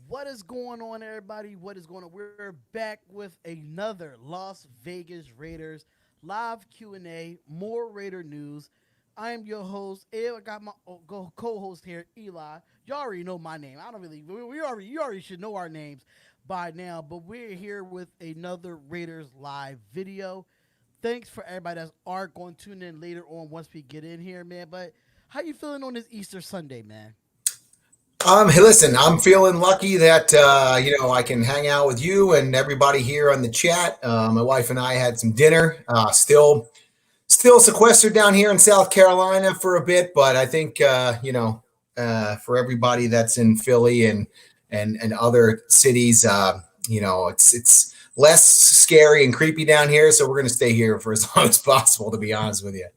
What is going on, everybody? What is going on? We're back with another Las Vegas Raiders live Q&A, more Raider news. I am your host. I got my co-host here, Eli. You already know my name. I don't really. We already. You already should know our names by now. But we're here with another Raiders live video. Thanks for everybody that's are going to tune in later on once we get in here, man. But how you feeling on this Easter Sunday, man? Hey, listen, I'm feeling lucky that I can hang out with you and everybody here on the chat. My wife and I had some dinner. Still sequestered down here in South Carolina for a bit, but I think for everybody that's in Philly and other cities, it's less scary and creepy down here. So we're going to stay here for as long as possible. To be honest with you.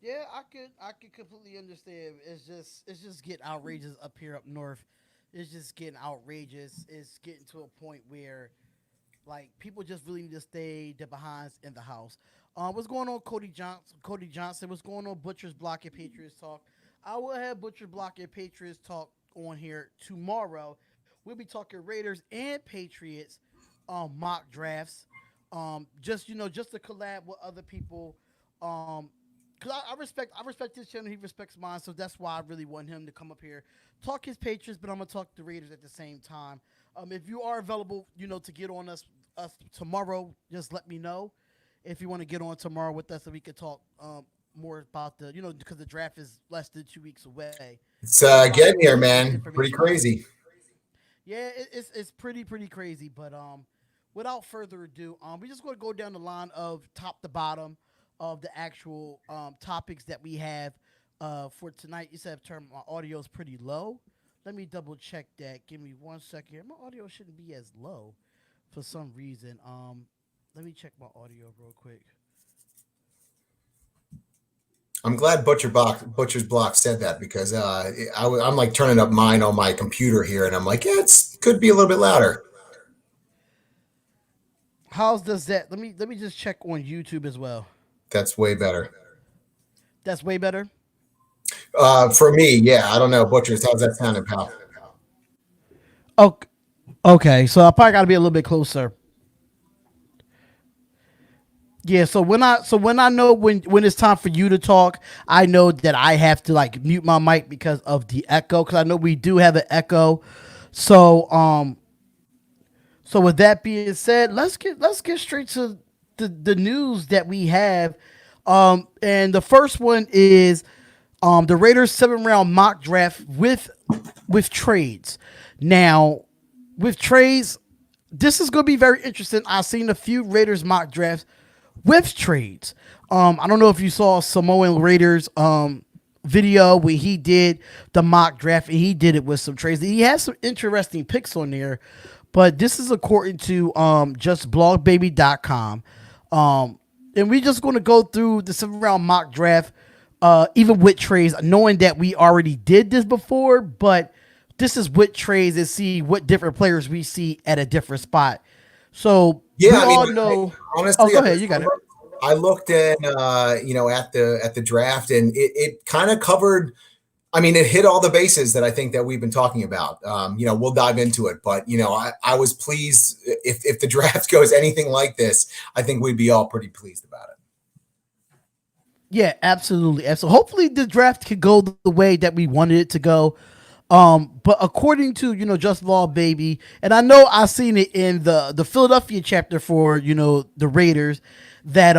Yeah, I could completely understand. It's just getting outrageous up here up north. It's just getting outrageous. It's getting to a point where like people just really need to stay their behinds in the house. What's going on, Cody Johnson? Cody Johnson. What's going on, Butcher's Block and Patriots Talk? I will have Butcher Block and Patriots Talk on here tomorrow. We'll be talking Raiders and Patriots mock drafts. Just to collab with other people. Um, because I respect his channel, he respects mine, so that's why I really want him to come up here, talk his Patriots, but I'm gonna talk the Raiders at the same time. If you are available, to get on us tomorrow, just let me know. If you want to get on tomorrow with us, so we could talk more about because the draft is less than 2 weeks away. It's So I can getting give here, you some man. Pretty information on it. crazy. Yeah, it's pretty crazy. But without further ado, we're just going to go down the line of top to bottom of the actual topics that we have for tonight. You said term my audio is pretty low. Let me double check that. Give me 1 second here. My audio shouldn't be as low for some reason. Let me check my audio real quick. I'm glad Butcher's Block said that because I'm like turning up mine on my computer here, and I'm like, yeah, it's could be a little bit louder. How's does that? Let me just check on YouTube as well. That's way better. That's way better. For me, yeah. I don't know, Butcher's. How's that sounding, pal? Oh, okay. So I probably got to be a little bit closer. Yeah, so when I know when it's time for you to talk, I know that I have to like mute my mic because of the echo. Because I know we do have an echo. So with that being said, let's get straight to the news that we have. And the first one is the Raiders 7 round mock draft with trades. Now with trades, this is going to be very interesting. I've seen a few Raiders mock drafts with trades. I don't know if you saw Samoan Raiders video where he did the mock draft and he did it with some trades. He has some interesting picks on there, but this is according to justblogbaby.com. And we're just going to go through the 7 round mock draft, even with trades, knowing that we already did this before, but this is with trades and see what different players we see at a different spot. So we Yeah, I mean, all know. Oh, honestly, go ahead. You got it. I looked at at the draft, and it kind of covered. I mean, it hit all the bases that I think that we've been talking about. We'll dive into it, but I was pleased if the draft goes anything like this. I think we'd be all pretty pleased about it. Yeah, absolutely. And so hopefully the draft could go the way that we wanted it to go. But according to, Just Ball Baby, and I know I seen it in the Philadelphia chapter for, the Raiders, that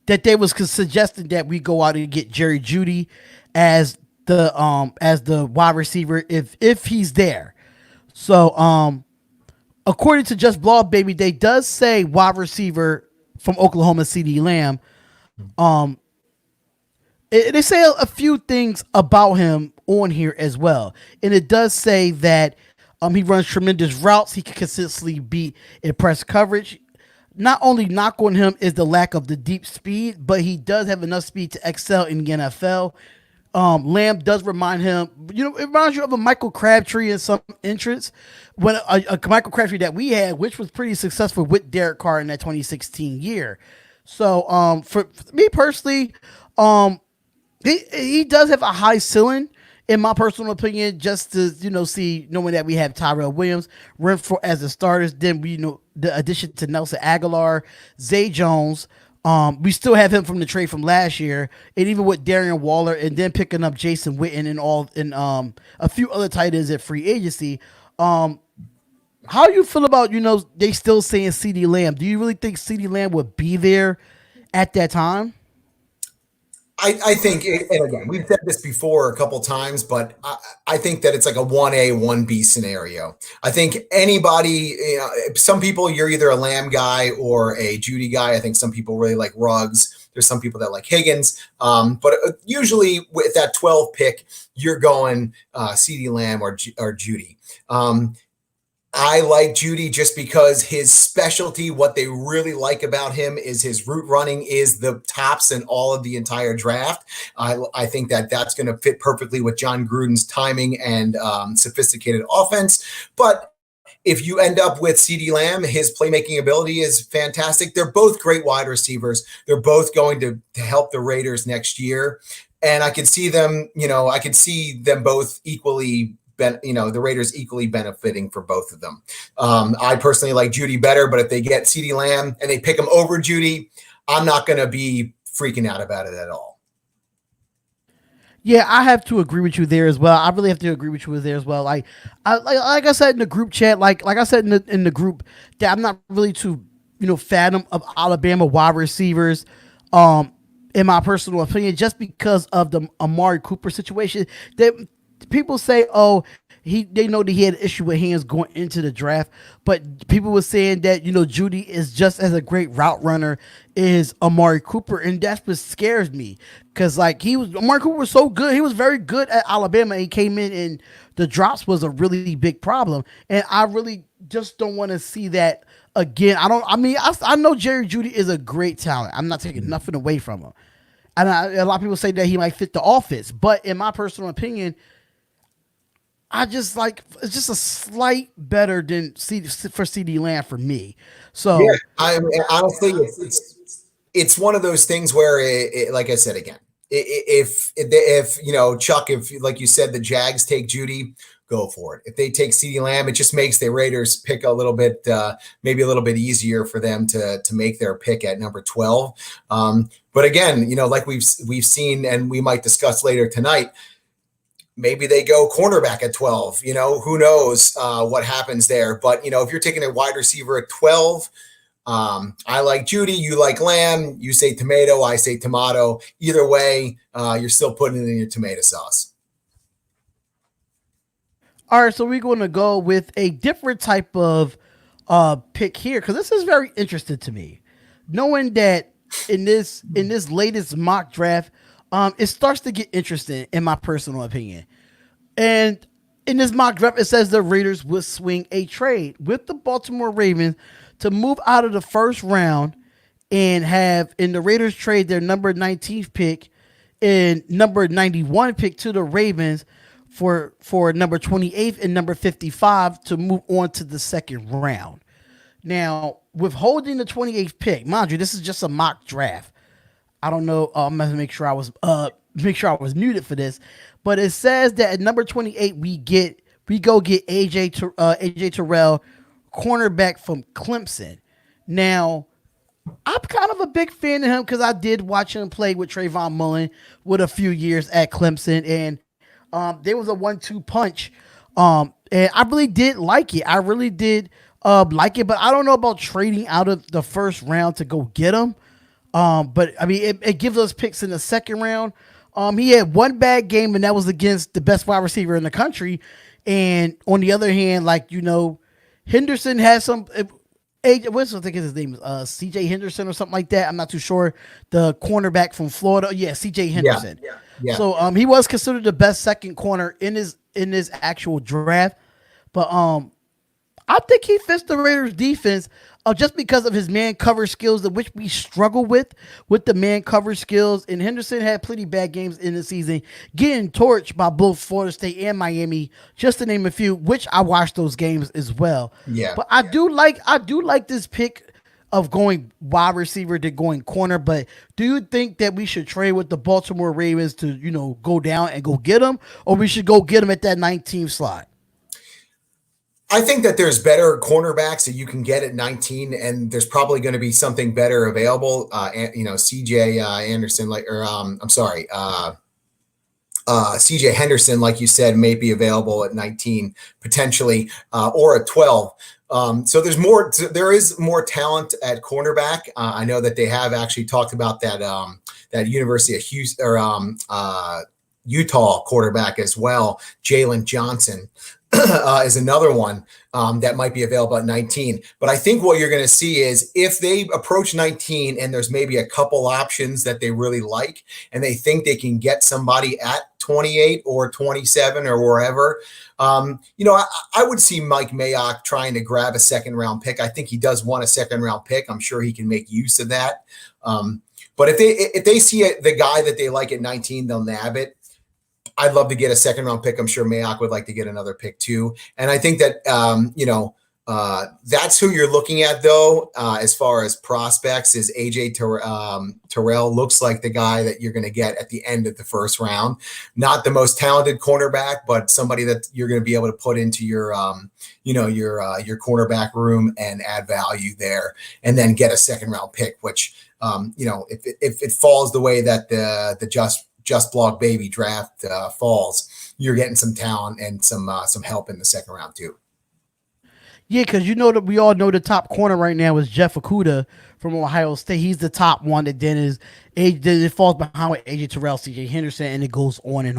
that they was suggesting that we go out and get Jerry Judy as the wide receiver if he's there. So according to Just Ball Baby, they does say wide receiver from Oklahoma, CD Lamb. Um, they say a few things about him on here as well, and it does say that he runs tremendous routes. He can consistently beat in press coverage. Not only knock on him is the lack of the deep speed, but he does have enough speed to excel in the NFL. Lamb does remind him, it reminds you of a Michael Crabtree in some entrance, when a Michael Crabtree that we had, which was pretty successful with Derek Carr in that 2016 year. So for me personally, he does have a high ceiling, in my personal opinion, just to see, knowing that we have Tyrell Williams, Renfro as the starters, then we the addition to Nelson Aguilar, Zay Jones. We still have him from the trade from last year, and even with Darion Waller, and then picking up Jason Witten and a few other tight ends at free agency. How you feel about they still saying CeeDee Lamb? Do you really think CeeDee Lamb would be there at that time? I think, and again, we've said this before a couple times, but I think that it's like a 1A, 1B scenario. I think anybody, some people, you're either a Lamb guy or a Judy guy. I think some people really like Ruggs. There's some people that like Higgins. But usually with that 12 pick, you're going CeeDee Lamb or Judy. I like Judy just because his specialty, what they really like about him is his route running is the tops in all of the entire draft. I think that that's going to fit perfectly with John Gruden's timing and sophisticated offense. But if you end up with CeeDee Lamb, his playmaking ability is fantastic. They're both great wide receivers. They're both going to help the Raiders next year. And I could see them, I could see them both equally the Raiders equally benefiting for both of them. I personally like Judy better, but if they get CeeDee Lamb and they pick him over Judy, I'm not going to be freaking out about it at all. Yeah, I have to agree with you there as well. I really have to agree with you there as well. Like I said in the group chat, like I said in the group, that I'm not really too fan of Alabama wide receivers. In my personal opinion, just because of the Amari Cooper situation, that people say, oh, they know that he had an issue with hands going into the draft, but people were saying that Judy is just as a great route runner as Amari Cooper, and that's what scares me, because Amari Cooper was so good. He was very good at Alabama. He came in and the drops was a really big problem, and I really just don't want to see that again. I know Jerry Jeudy is a great talent. I'm not taking nothing away from him, and a lot of people say that he might fit the offense, but in my personal opinion, I just it's just a slight better than for CeeDee Lamb for me. So yeah, honestly, it's one of those things where, like I said again, if Chuck, if like you said, the Jags take Judy, go for it. If they take CeeDee Lamb, it just makes the Raiders pick a little bit, maybe a little bit easier for them to make their pick at number 12. But again, like we've seen, and we might discuss later tonight. Maybe they go cornerback at 12, who knows what happens there. But, if you're taking a wide receiver at 12, I like Judy, you like Lamb, you say tomato, I say tomato. Either way, you're still putting it in your tomato sauce. All right, so we're going to go with a different type of pick here, because this is very interesting to me. Knowing that in this latest mock draft, it starts to get interesting in my personal opinion. And in this mock draft, it says the Raiders would swing a trade with the Baltimore Ravens to move out of the first round and have in the Raiders trade their number 19th pick and number 91 pick to the Ravens for number 28th and number 55 to move on to the second round. Now, withholding the 28th pick, mind you, this is just a mock draft. I don't know. I'm gonna make sure I was muted for this, but it says that at number 28 we go get AJ Terrell, cornerback from Clemson. Now, I'm kind of a big fan of him because I did watch him play with Trayvon Mullen with a few years at Clemson, and there was a 1-2 punch, and I really did like it. I really did like it, but I don't know about trading out of the first round to go get him. But I mean, it gives us picks in the second round. He had one bad game, and that was against the best wide receiver in the country. And on the other hand, Henderson has some. I think his name is C.J. Henderson or something like that. I'm not too sure. The cornerback from Florida, yeah, C.J. Henderson. Yeah. So he was considered the best second corner in his actual draft, but I think he fits the Raiders defense just because of his man cover skills, which we struggle with the man cover skills. And Henderson had plenty bad games in the season, getting torched by both Florida State and Miami, just to name a few, which I watched those games as well. Yeah. But I do like this pick of going wide receiver to going corner. But do you think that we should trade with the Baltimore Ravens to, go down and go get him, or we should go get him at that 19th slot? I think that there's better cornerbacks that you can get at 19, and there's probably going to be something better available. CJ Anderson, I'm sorry, CJ Henderson, like you said, may be available at 19 potentially, or at 12. So there is more talent at cornerback. I know that they have actually talked about that University of Houston or Utah quarterback as well. Jalen Johnson is another one that might be available at 19. But I think what you're going to see is if they approach 19 and there's maybe a couple options that they really like and they think they can get somebody at 28 or 27 or wherever, I would see Mike Mayock trying to grab a second round pick. I think he does want a second round pick. I'm sure he can make use of that. But if they see the guy that they like at 19, they'll nab it. I'd love to get a second round pick. I'm sure Mayock would like to get another pick too. And I think that, that's who you're looking at though, as far as prospects is AJ Terrell looks like the guy that you're going to get at the end of the first round. Not the most talented cornerback, but somebody that you're going to be able to put into your cornerback room and add value there, and then get a second round pick, which, if it falls the way that the Just Blog Baby draft falls, you're getting some talent and some help in the second round too. Yeah, because that we all know the top corner right now is Jeff Okudah from Ohio State. He's the top one. That then it falls behind with AJ Terrell, CJ Henderson, and it goes on and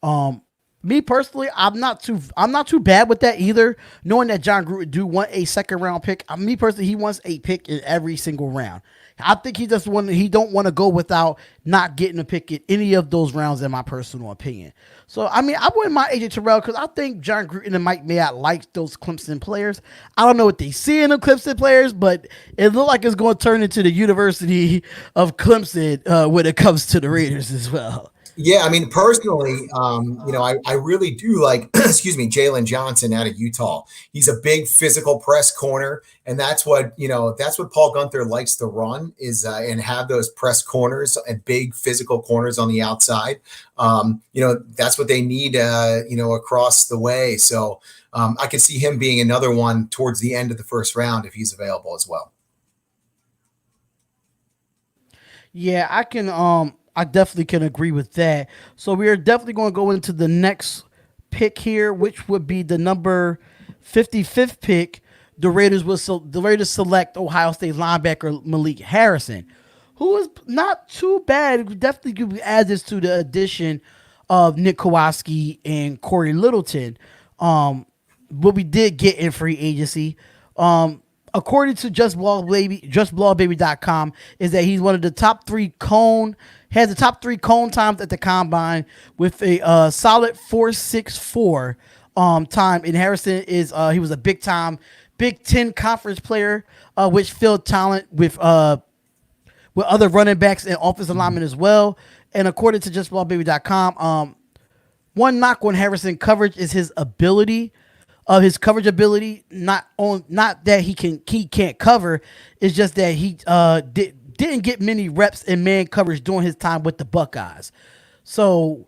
on. Me personally, I'm not too bad with that either. Knowing that John Gruden do want a second round pick, me personally, he wants a pick in every single round. I think he don't want to go without not getting a pick in any of those rounds, in my personal opinion. So, I wouldn't mind AJ Terrell because I think John Gruden and Mike Mayock like those Clemson players. I don't know what they see in the Clemson players, but it looks like it's going to turn into the University of Clemson when it comes to the Raiders as well. Yeah, personally, I really do like, Jalen Johnson out of Utah. He's a big physical press corner, and that's what Paul Gunther likes to run is and have those press corners and big physical corners on the outside. That's what they need, across the way. So I could see him being another one towards the end of the first round if he's available as well. Yeah, I definitely can agree with that. So we are definitely going to go into the next pick here, which would be the number 55th pick. The Raiders select Ohio State linebacker Malik Harrison, who is not too bad. We definitely could add this to the addition of Nick Kowalski and Corey Littleton. What we did get in free agency. According to JustBlogBaby.com, is that he's one of the top three cone times at the combine with a solid 4.64 time. And Harrison he was a big time Big Ten conference player, which filled talent with other running backs and offensive linemen as well. And according to JustBlogBaby.com, one knock on Harrison coverage is his coverage ability. Not that he can't cover. It's just that he didn't get many reps in man coverage during his time with the Buckeyes. So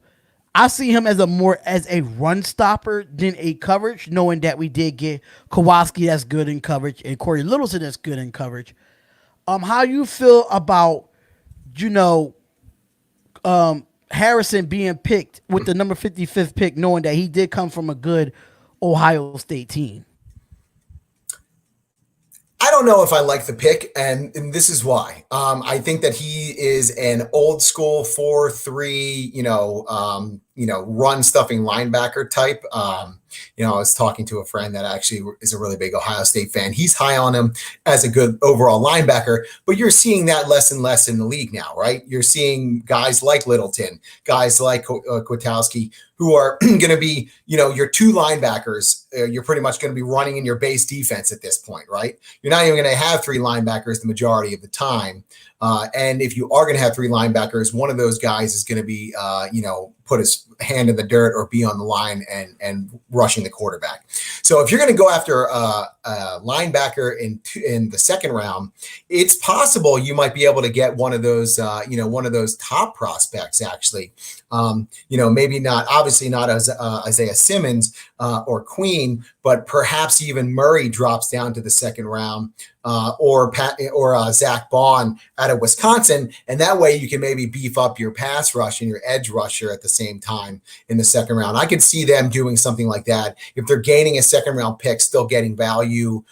I see him as a run stopper than a coverage, knowing that we did get Kowalski that's good in coverage and Corey Littleton that's good in coverage. How you feel about Harrison being picked with the number 55th pick, knowing that he did come from a good Ohio State team? I don't know if I like the pick, and this is why. I think that he is an old school 4-3, run stuffing linebacker type. I was talking to a friend that actually is a really big Ohio State fan. He's high on him as a good overall linebacker, but you're seeing that less and less in the league now, right? You're seeing guys like Littleton, guys like Kwiatkowski, who are going to be, your two linebackers. You're pretty much going to be running in your base defense at this point, right? You're not even going to have three linebackers the majority of the time. And if you are going to have three linebackers, one of those guys is going to be, put his hand in the dirt or be on the line and rushing the quarterback. So if you're going to go after a linebacker in the second round, it's possible you might be able to get one of those, one of those top prospects actually. Maybe not, obviously not as Isaiah Simmons or Queen, but perhaps even Murray drops down to the second round, or Zach Bond out of Wisconsin, and that way you can maybe beef up your pass rush and your edge rusher at the same time in the second round. I could see them doing something like that if they're gaining a second round pick, still getting value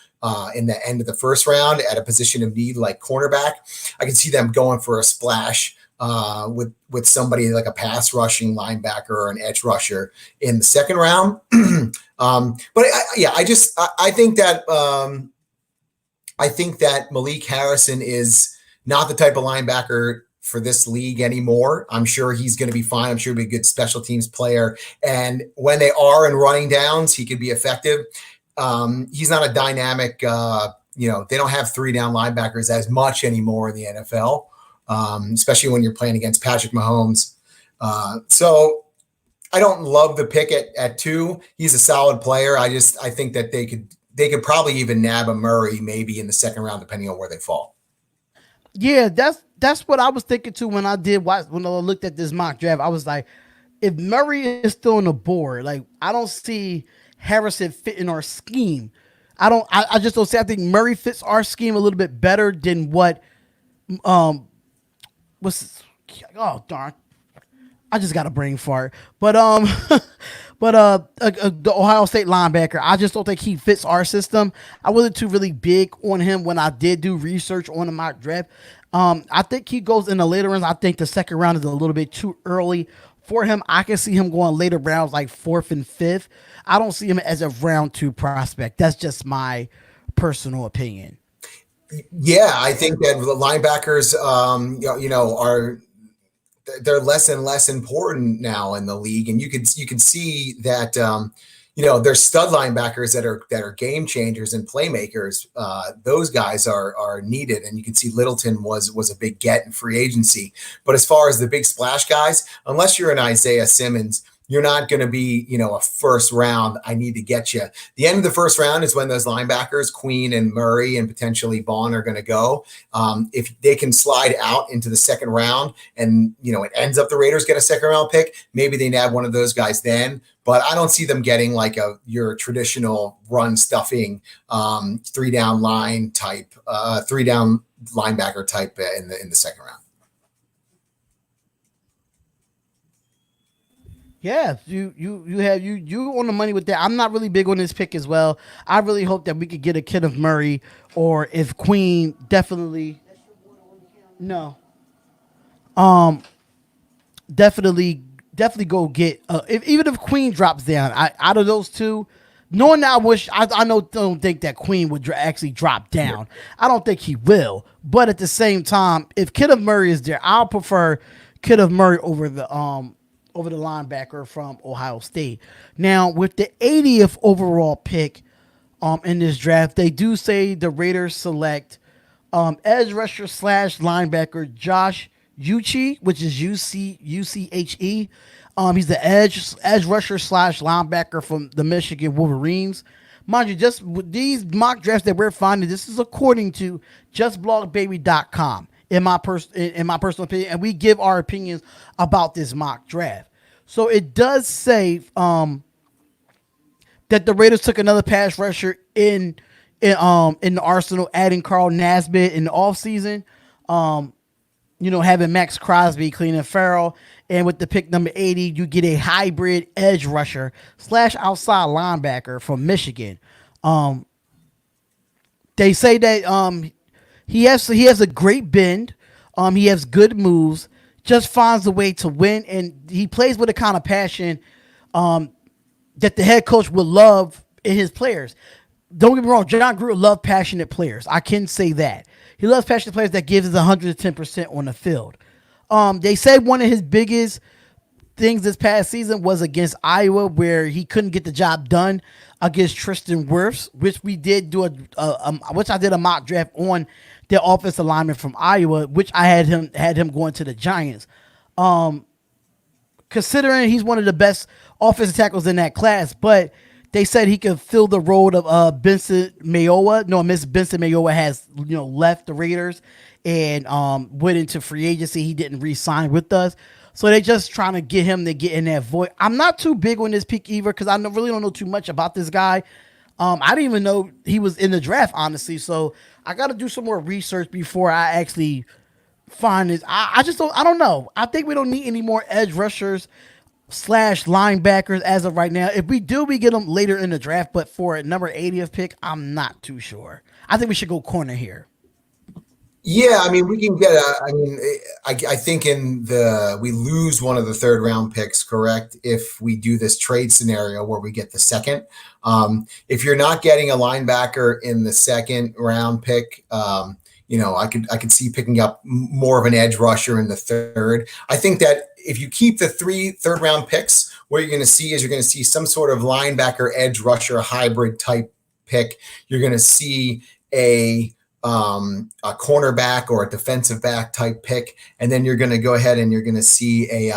in the end of the first round at a position of need like cornerback. I can see them going for a splash with somebody like a pass rushing linebacker or an edge rusher in the second round. I think that Malik Harrison is not the type of linebacker for this league anymore. I'm sure he's going to be fine. I'm sure he'll be a good special teams player. And when they are in running downs, he can be effective. He's not a dynamic, they don't have 3-down linebackers as much anymore in the NFL, especially when you're playing against Patrick Mahomes. So I don't love the pick at 2. He's a solid player. I think that they could probably even nab a Murray maybe in the second round, depending on where they fall. Yeah, that's what I was thinking too when I looked at this mock draft. I was like, if Murray is still on the board, like I don't see Harrison fit in our scheme. I just don't see. I think Murray fits our scheme a little bit better than what oh darn. I just got a brain fart. But the Ohio State linebacker, I just don't think he fits our system. I wasn't too really big on him when I did do research on the mock draft. I think he goes in the later rounds. I think the second round is a little bit too early for him. I can see him going later rounds, like 4th and 5th. I don't see him as a round 2 prospect. That's just my personal opinion. Yeah, I think that the linebackers, they're less and less important now in the league, and you can see that there's stud linebackers that are game changers and playmakers. Those guys are needed, and you can see Littleton was a big get in free agency. But as far as the big splash guys, unless you're an Isaiah Simmons, you're not going to be, a first round. I need to get you. The end of the first round is when those linebackers, Queen and Murray and potentially Bond, are going to go. If they can slide out into the second round and, it ends up the Raiders get a second round pick, maybe they nab one of those guys then. But I don't see them getting like your traditional run stuffing 3-down line type, 3-down linebacker type in the second round. Yeah, you on the money with that. I'm not really big on this pick as well. I really hope that we could get a kid of Murray, or if Queen definitely definitely go get even if Queen drops down. Out of those two, knowing that I don't think that Queen would actually drop down. I don't think he will. But at the same time, if Kid of Murray is there, I'll prefer Kid of Murray over the linebacker from Ohio State. Now, with the 80th overall pick in this draft, they do say the Raiders select edge rusher / linebacker Josh Uche, which is UCHE. He's the edge rusher / linebacker from the Michigan Wolverines. Mind you, just with these mock drafts that we're finding, this is according to justblogbaby.com. In my personal opinion, and we give our opinions about this mock draft. So it does say that the Raiders took another pass rusher in the arsenal, adding Carl Nassib in the offseason. Having Max Crosby, Cleveland Farrell, and with the pick number 80, you get a hybrid edge rusher / outside linebacker from Michigan. They say that he has a great bend. He has good moves. Just finds a way to win, and he plays with a kind of passion that the head coach would love in his players. Don't get me wrong, John Gruden loves passionate players. I can say that. He loves passionate players that gives his 110% on the field. They said one of his biggest things this past season was against Iowa, where he couldn't get the job done against Tristan Wirfs, which we did do which I did a mock draft on the offensive lineman from Iowa, which I had him going to the Giants. Considering he's one of the best offensive tackles in that class, but they said he could fill the role of Benson Mayowa. No, Miss Benson Mayowa has left the Raiders and went into free agency. He didn't re-sign with us. So they just trying to get him to get in that void. I'm not too big on this pick either because I really don't know too much about this guy. I didn't even know he was in the draft, honestly. So I got to do some more research before I actually find this. I don't know. I think we don't need any more edge rushers / linebackers as of right now. If we do, we get them later in the draft. But for a number 80th pick, I'm not too sure. I think we should go corner here. Yeah, I mean, we can get I think we lose one of the third round picks, correct? If we do this trade scenario where we get the second, if you're not getting a linebacker in the second round pick, I could see picking up more of an edge rusher in the third. I think that if you keep the 3 third round picks, what you're going to see some sort of linebacker edge rusher hybrid type pick. You're going to see a cornerback or a defensive back type pick, and then you're going to go ahead and you're going to see a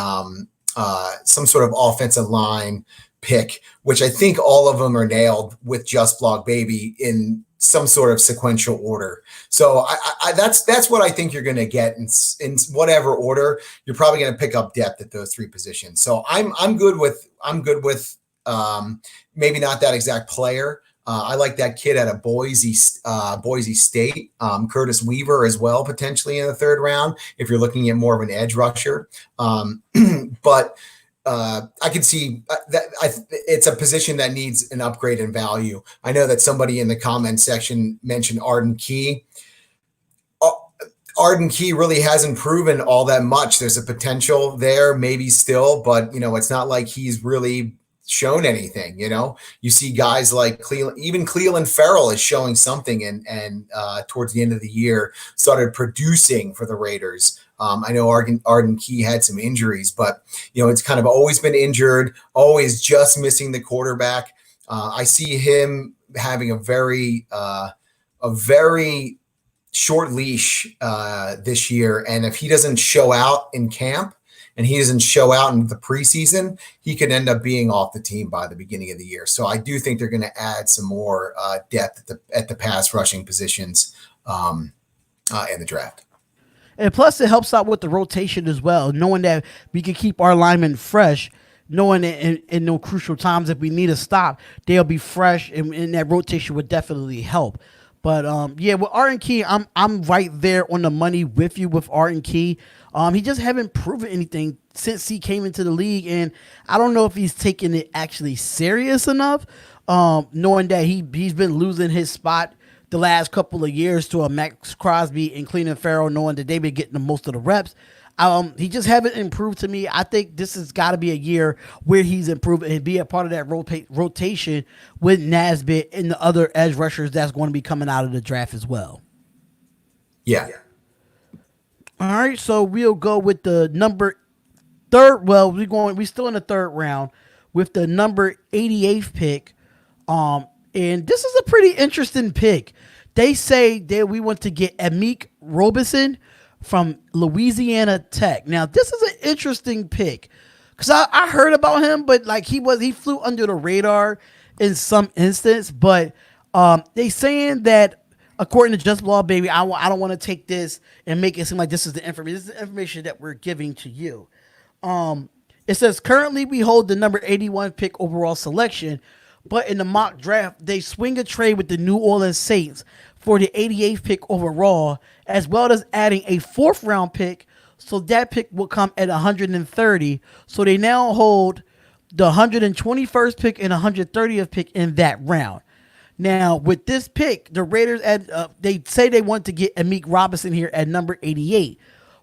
some sort of offensive line pick, which I think all of them are nailed with Just Blog Baby in some sort of sequential order. So that's what I think you're going to get in whatever order. You're probably going to pick up depth at those 3 positions. So I'm good with maybe not that exact player. I like that kid out of Boise State, Curtis Weaver as well, potentially in the third round, if you're looking at more of an edge rusher. But I can see that it's a position that needs an upgrade in value. I know that somebody in the comment section mentioned Arden Key. Arden Key really hasn't proven all that much. There's a potential there, maybe still, but it's not like he's really shown anything. You see guys like Cleveland Farrell is showing something, and towards the end of the year started producing for the Raiders. I know Arden Key had some injuries, but it's kind of always been injured, always just missing the quarterback. I see him having a very short leash this year, and if he doesn't show out in camp and he doesn't show out in the preseason, he could end up being off the team by the beginning of the year. So I do think they're going to add some more depth at the pass rushing positions in the draft. And plus, it helps out with the rotation as well, knowing that we can keep our linemen fresh, knowing that in no crucial times, if we need a stop, they'll be fresh, and that rotation would definitely help. But with Arden Key, I'm right there on the money with you with Arden Key. He just haven't proven anything since he came into the league, and I don't know if he's taking it actually serious enough, knowing that he's been losing his spot the last couple of years to a Max Crosby and Cleveland Farrell, knowing that they've been getting the most of the reps. He just haven't improved to me. I think this has got to be a year where he's improved and be a part of that rotation with Nesbitt and the other edge rushers that's going to be coming out of the draft as well. Yeah. All right, so we'll go with the number third. Well, we're still in the third round with the number 88th pick. And this is a pretty interesting pick. They say that we want to get Amik Roberson from Louisiana Tech. Now, this is an interesting pick because I heard about him, but like he flew under the radar in some instance. But they saying that according to Just Law Baby, I don't want to take this and make it seem like this is the information. This is the information that we're giving to you. It says currently we hold the number 81 pick overall selection, but in the mock draft they swing a trade with the New Orleans Saints for the 88th pick overall, as well as adding a 4th round pick. So that pick will come at 130. So they now hold the 121st pick and 130th pick in that round. Now, with this pick, the Raiders they say they want to get Amik Roberson here at number 88.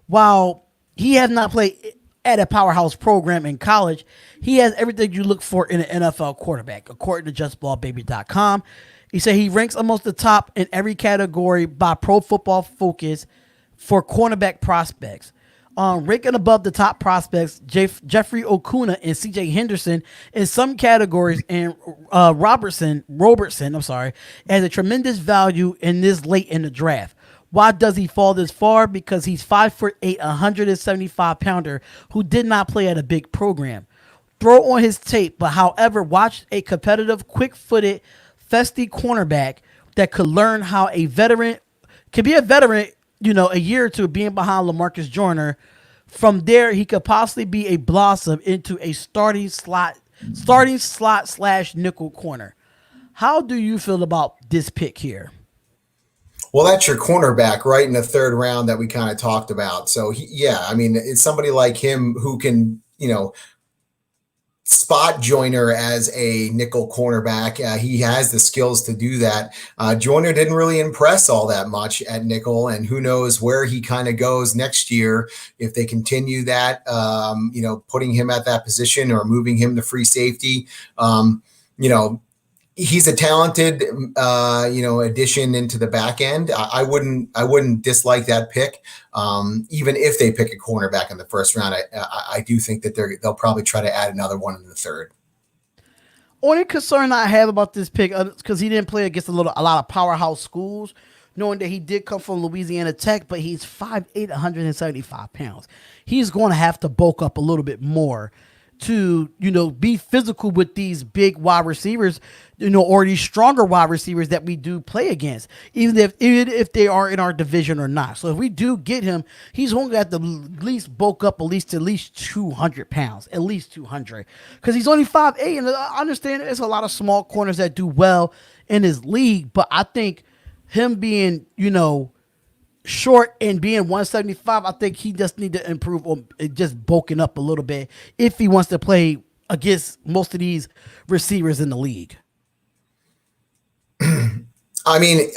While he has not played at a powerhouse program in college, he has everything you look for in an NFL quarterback, according to JustBallBaby.com. He said he ranks amongst the top in every category by Pro Football Focus for cornerback prospects. ranking above the top prospects, Jeffrey Okuna and C.J. Henderson in some categories, and Robertson, I'm sorry, has a tremendous value in this late in the draft. Why does he fall this far? Because he's 5'8", 175-pounder who did not play at a big program. Throw on his tape, but however, watch a competitive, quick-footed, festy cornerback that could learn how a veteran could be a veteran, a year or two being behind LaMarcus Joyner. From there, he could possibly be a blossom into a starting slot slash nickel corner. How do you feel about this pick here? Well, that's your cornerback right in the third round that we kind of talked about. So, yeah, I mean, it's somebody like him who can, spot Joyner as a nickel cornerback. He has the skills to do that. Joyner didn't really impress all that much at nickel, and who knows where he kind of goes next year if they continue that, putting him at that position or moving him to free safety. He's a talented, addition into the back end. I wouldn't dislike that pick, even if they pick a cornerback in the first round. I do think that they'll probably try to add another one in the third. Only concern I have about this pick, because he didn't play against a lot of powerhouse schools, knowing that he did come from Louisiana Tech, but he's 5'8", 175 pounds. He's going to have to bulk up a little bit more to, be physical with these big wide receivers, or these stronger wide receivers that we do play against, even if they are in our division or not. So if we do get him, he's only got to at least bulk up at least 200 pounds, at least 200, because he's only 5'8", and I understand there's a lot of small corners that do well in his league, but I think him being, short and being 175, I think he just need to improve on just bulking up a little bit if he wants to play against most of these receivers in the league. I mean,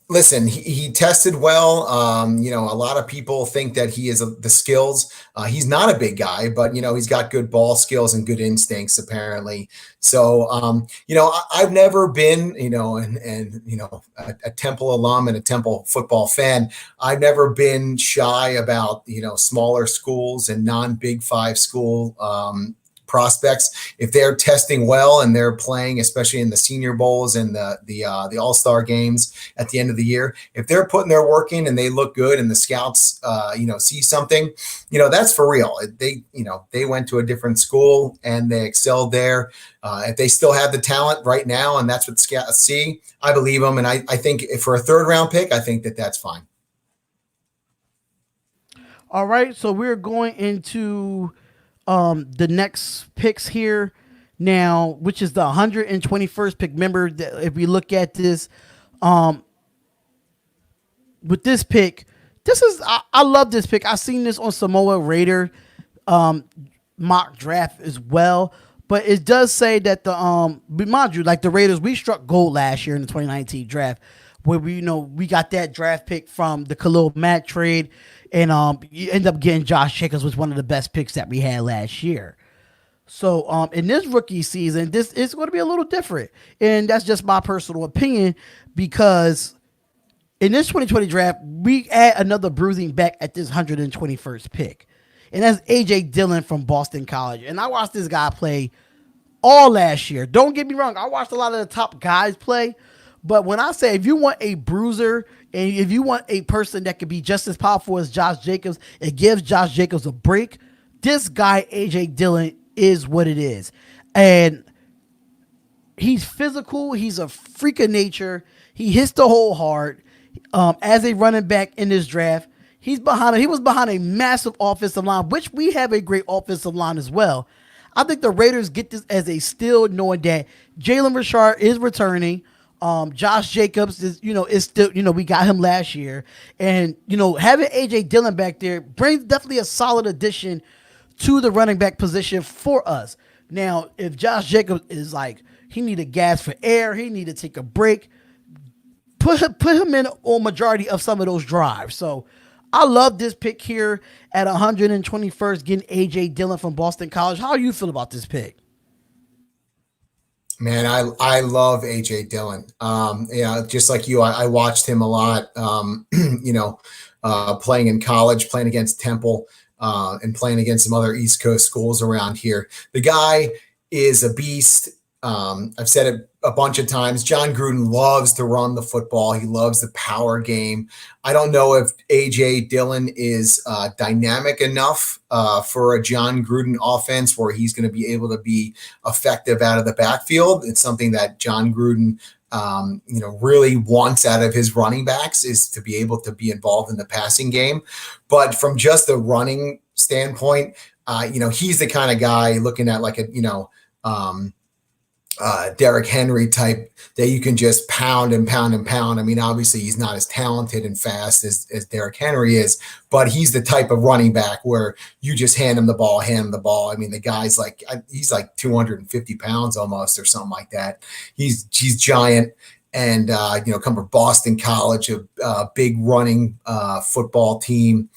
listen, he tested well. A lot of people think that he has the skills. He's not a big guy, but, he's got good ball skills and good instincts, apparently. So, I've never been, a Temple alum and a Temple football fan. I've never been shy about, smaller schools and non-Big Five school prospects. If they're testing well and they're playing, especially in the Senior Bowls and the All-Star games at the end of the year, if they're putting their work in and they look good and the scouts, see something, that's for real. They went to a different school and they excelled there. If they still have the talent right now and that's what scouts see, I believe them. And I think for a third round pick, I think that that's fine. All right. So we're going into the next picks here now, which is the 121st pick. Remember that if we look at this, with this pick, I love this pick. I've seen this on Samoa Raider mock draft as well, but it does say that mind you, like the Raiders, we struck gold last year in the 2019 draft, where we got that draft pick from the Khalil Mack trade. And you end up getting Josh Jacobs, was one of the best picks that we had last year. So in this rookie season, this is going to be a little different. And that's just my personal opinion, because in this 2020 draft, we add another bruising back at this 121st pick. And that's A.J. Dillon from Boston College. And I watched this guy play all last year. Don't get me wrong. I watched a lot of the top guys play. But when I say if you want a bruiser and if you want a person that could be just as powerful as Josh Jacobs, it gives Josh Jacobs a break. This guy, A.J. Dillon, is what it is. And he's physical. He's a freak of nature. He hits the hole hard. As a running back in this draft, he was behind a massive offensive line, which we have a great offensive line as well. I think the Raiders get this as a steal, knowing that Jalen Richard is returning. Josh Jacobs is still, we got him last year, and, having AJ Dillon back there brings definitely a solid addition to the running back position for us. Now, if Josh Jacobs is like, he need a gas for air, he need to take a break, put him in on majority of some of those drives. So I love this pick here at 121st, getting AJ Dillon from Boston College. How do you feel about this pick? Man, I love AJ Dillon. Yeah, just like you, I watched him a lot. Playing in college, playing against Temple, and playing against some other East Coast schools around here. The guy is a beast. I've said it a bunch of times. John Gruden loves to run the football. He loves the power game. I don't know if AJ Dillon is dynamic enough for a John Gruden offense where he's going to be able to be effective out of the backfield. It's something that John Gruden, really wants out of his running backs is to be able to be involved in the passing game. But from just the running standpoint, he's the kind of guy looking at like Derrick Henry type that you can just pound and pound and pound. I mean, obviously he's not as talented and fast as Derrick Henry is, but he's the type of running back where you just hand him the ball. I mean, the guy's he's like 250 pounds almost or something like that. He's giant. And, come from Boston College, a big running football team.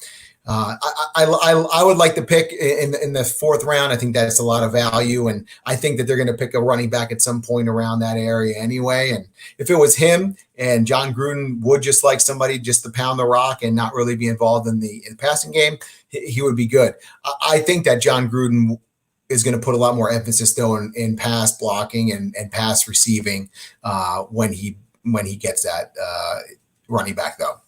I would like to pick in the fourth round. I think that's a lot of value, and I think that they're going to pick a running back at some point around that area anyway. And if it was him and John Gruden would just like somebody just to pound the rock and not really be involved in the passing game, he would be good. I think that John Gruden is going to put a lot more emphasis though in pass blocking and pass receiving when he gets that running back though.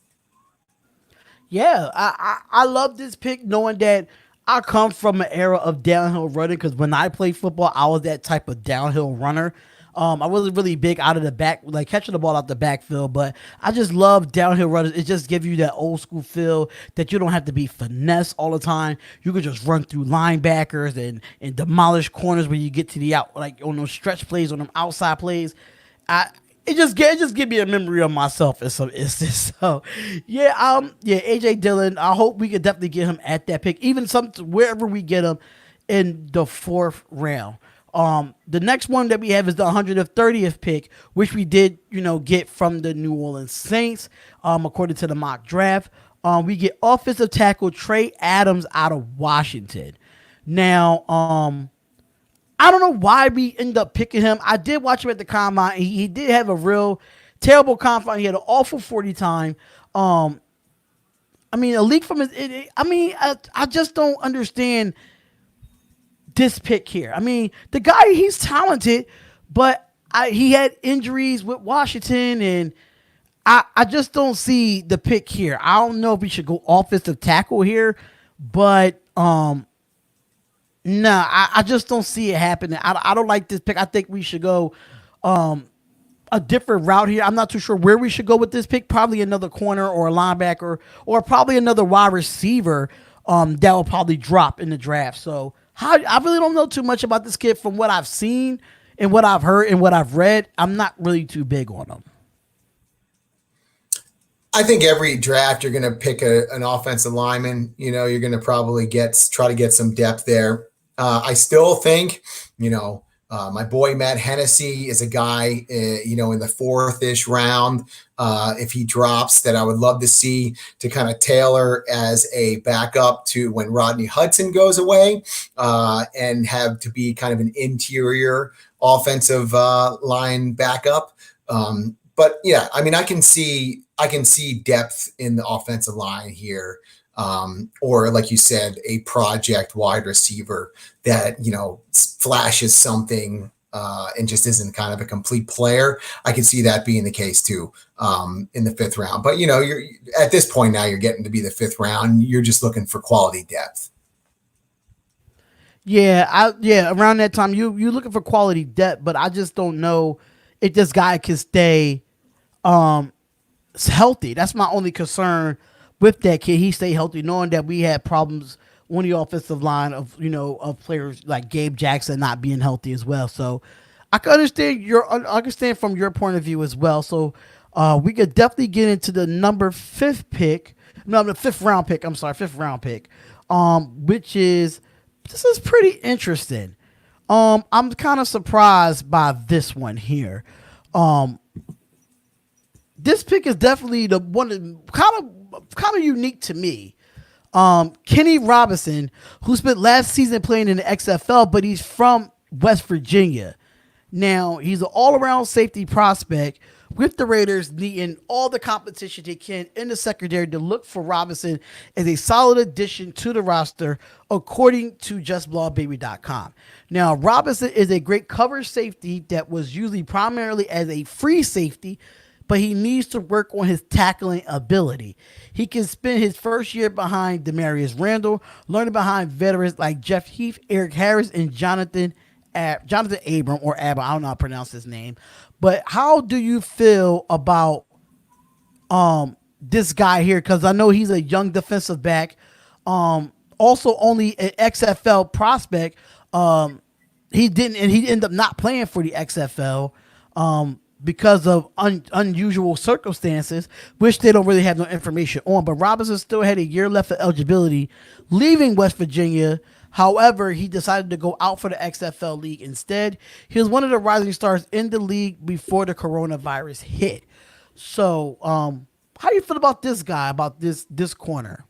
Yeah, I love this pick, knowing that I come from an era of downhill running, because when I played football, I was that type of downhill runner. I wasn't really big out of the back, like catching the ball out the backfield, but I just love downhill runners. It just gives you that old school feel that you don't have to be finesse all the time. You can just run through linebackers and demolish corners when you get to the out, like on those stretch plays, on them outside plays. It just give me a memory of myself. It's this. So yeah, AJ Dillon. I hope we could definitely get him at that pick, even wherever we get him in the fourth round. The next one that we have is the 130th pick, which we did, get from the New Orleans Saints. According to the mock draft, we get offensive tackle Trey Adams out of Washington. Now, I don't know why we end up picking him. I did watch him at the combine. He did have a real terrible combine. He had an awful 40 time. A leak from his. I just don't understand this pick here. I mean, the guy, he's talented, but he had injuries with Washington, and I just don't see the pick here. I don't know if we should go offensive tackle here, but no, I just don't see it happening. I don't like this pick. I think we should go a different route here. I'm not too sure where we should go with this pick. Probably another corner or a linebacker, or probably another wide receiver that will probably drop in the draft. So I really don't know too much about this kid. From what I've seen and what I've heard and what I've read, I'm not really too big on him. I think every draft you're going to pick an offensive lineman. You're going to probably try to get some depth there. I still think, my boy Matt Hennessy is a guy, in the fourth-ish round, if he drops, that I would love to see to kind of tailor as a backup to when Rodney Hudson goes away, and have to be kind of an interior offensive line backup. But yeah, I mean, I can see depth in the offensive line here. Or like you said, a project wide receiver that, flashes something, and just isn't kind of a complete player. I can see that being the case too, in the fifth round. But, you're at this point now, you're getting to be the fifth round. You're just looking for quality depth. Yeah, around that time, you're looking for quality depth, but I just don't know if this guy can stay healthy. That's my only concern with that kid. He stay healthy, knowing that we had problems on the offensive line of players like Gabe Jackson not being healthy as well. So I can understand from your point of view as well. So we could definitely get into the fifth round pick, which is, this is pretty interesting. I'm kind of surprised by this one here. This pick is definitely the one kind of unique to me. Kenny Robinson, who spent last season playing in the XFL, but he's from West Virginia. Now, he's an all around safety prospect with the Raiders needing all the competition they can in the secondary to look for Robinson as a solid addition to the roster, according to JustBlawBaby.com. Now, Robinson is a great cover safety that was usually primarily as a free safety, but he needs to work on his tackling ability. He can spend his first year behind Demarius Randall, learning behind veterans like Jeff Heath, Eric Harris, and Jonathan Abram or Abram. I don't know how to pronounce his name. But how do you feel about this guy here? Because I know he's a young defensive back. Also only an XFL prospect. He ended up not playing for the XFL. Because of unusual circumstances, which they don't really have no information on. But Robinson still had a year left of eligibility, leaving West Virginia. However, he decided to go out for the XFL League instead. He was one of the rising stars in the league before the coronavirus hit. So, how do you feel about this guy, about this corner?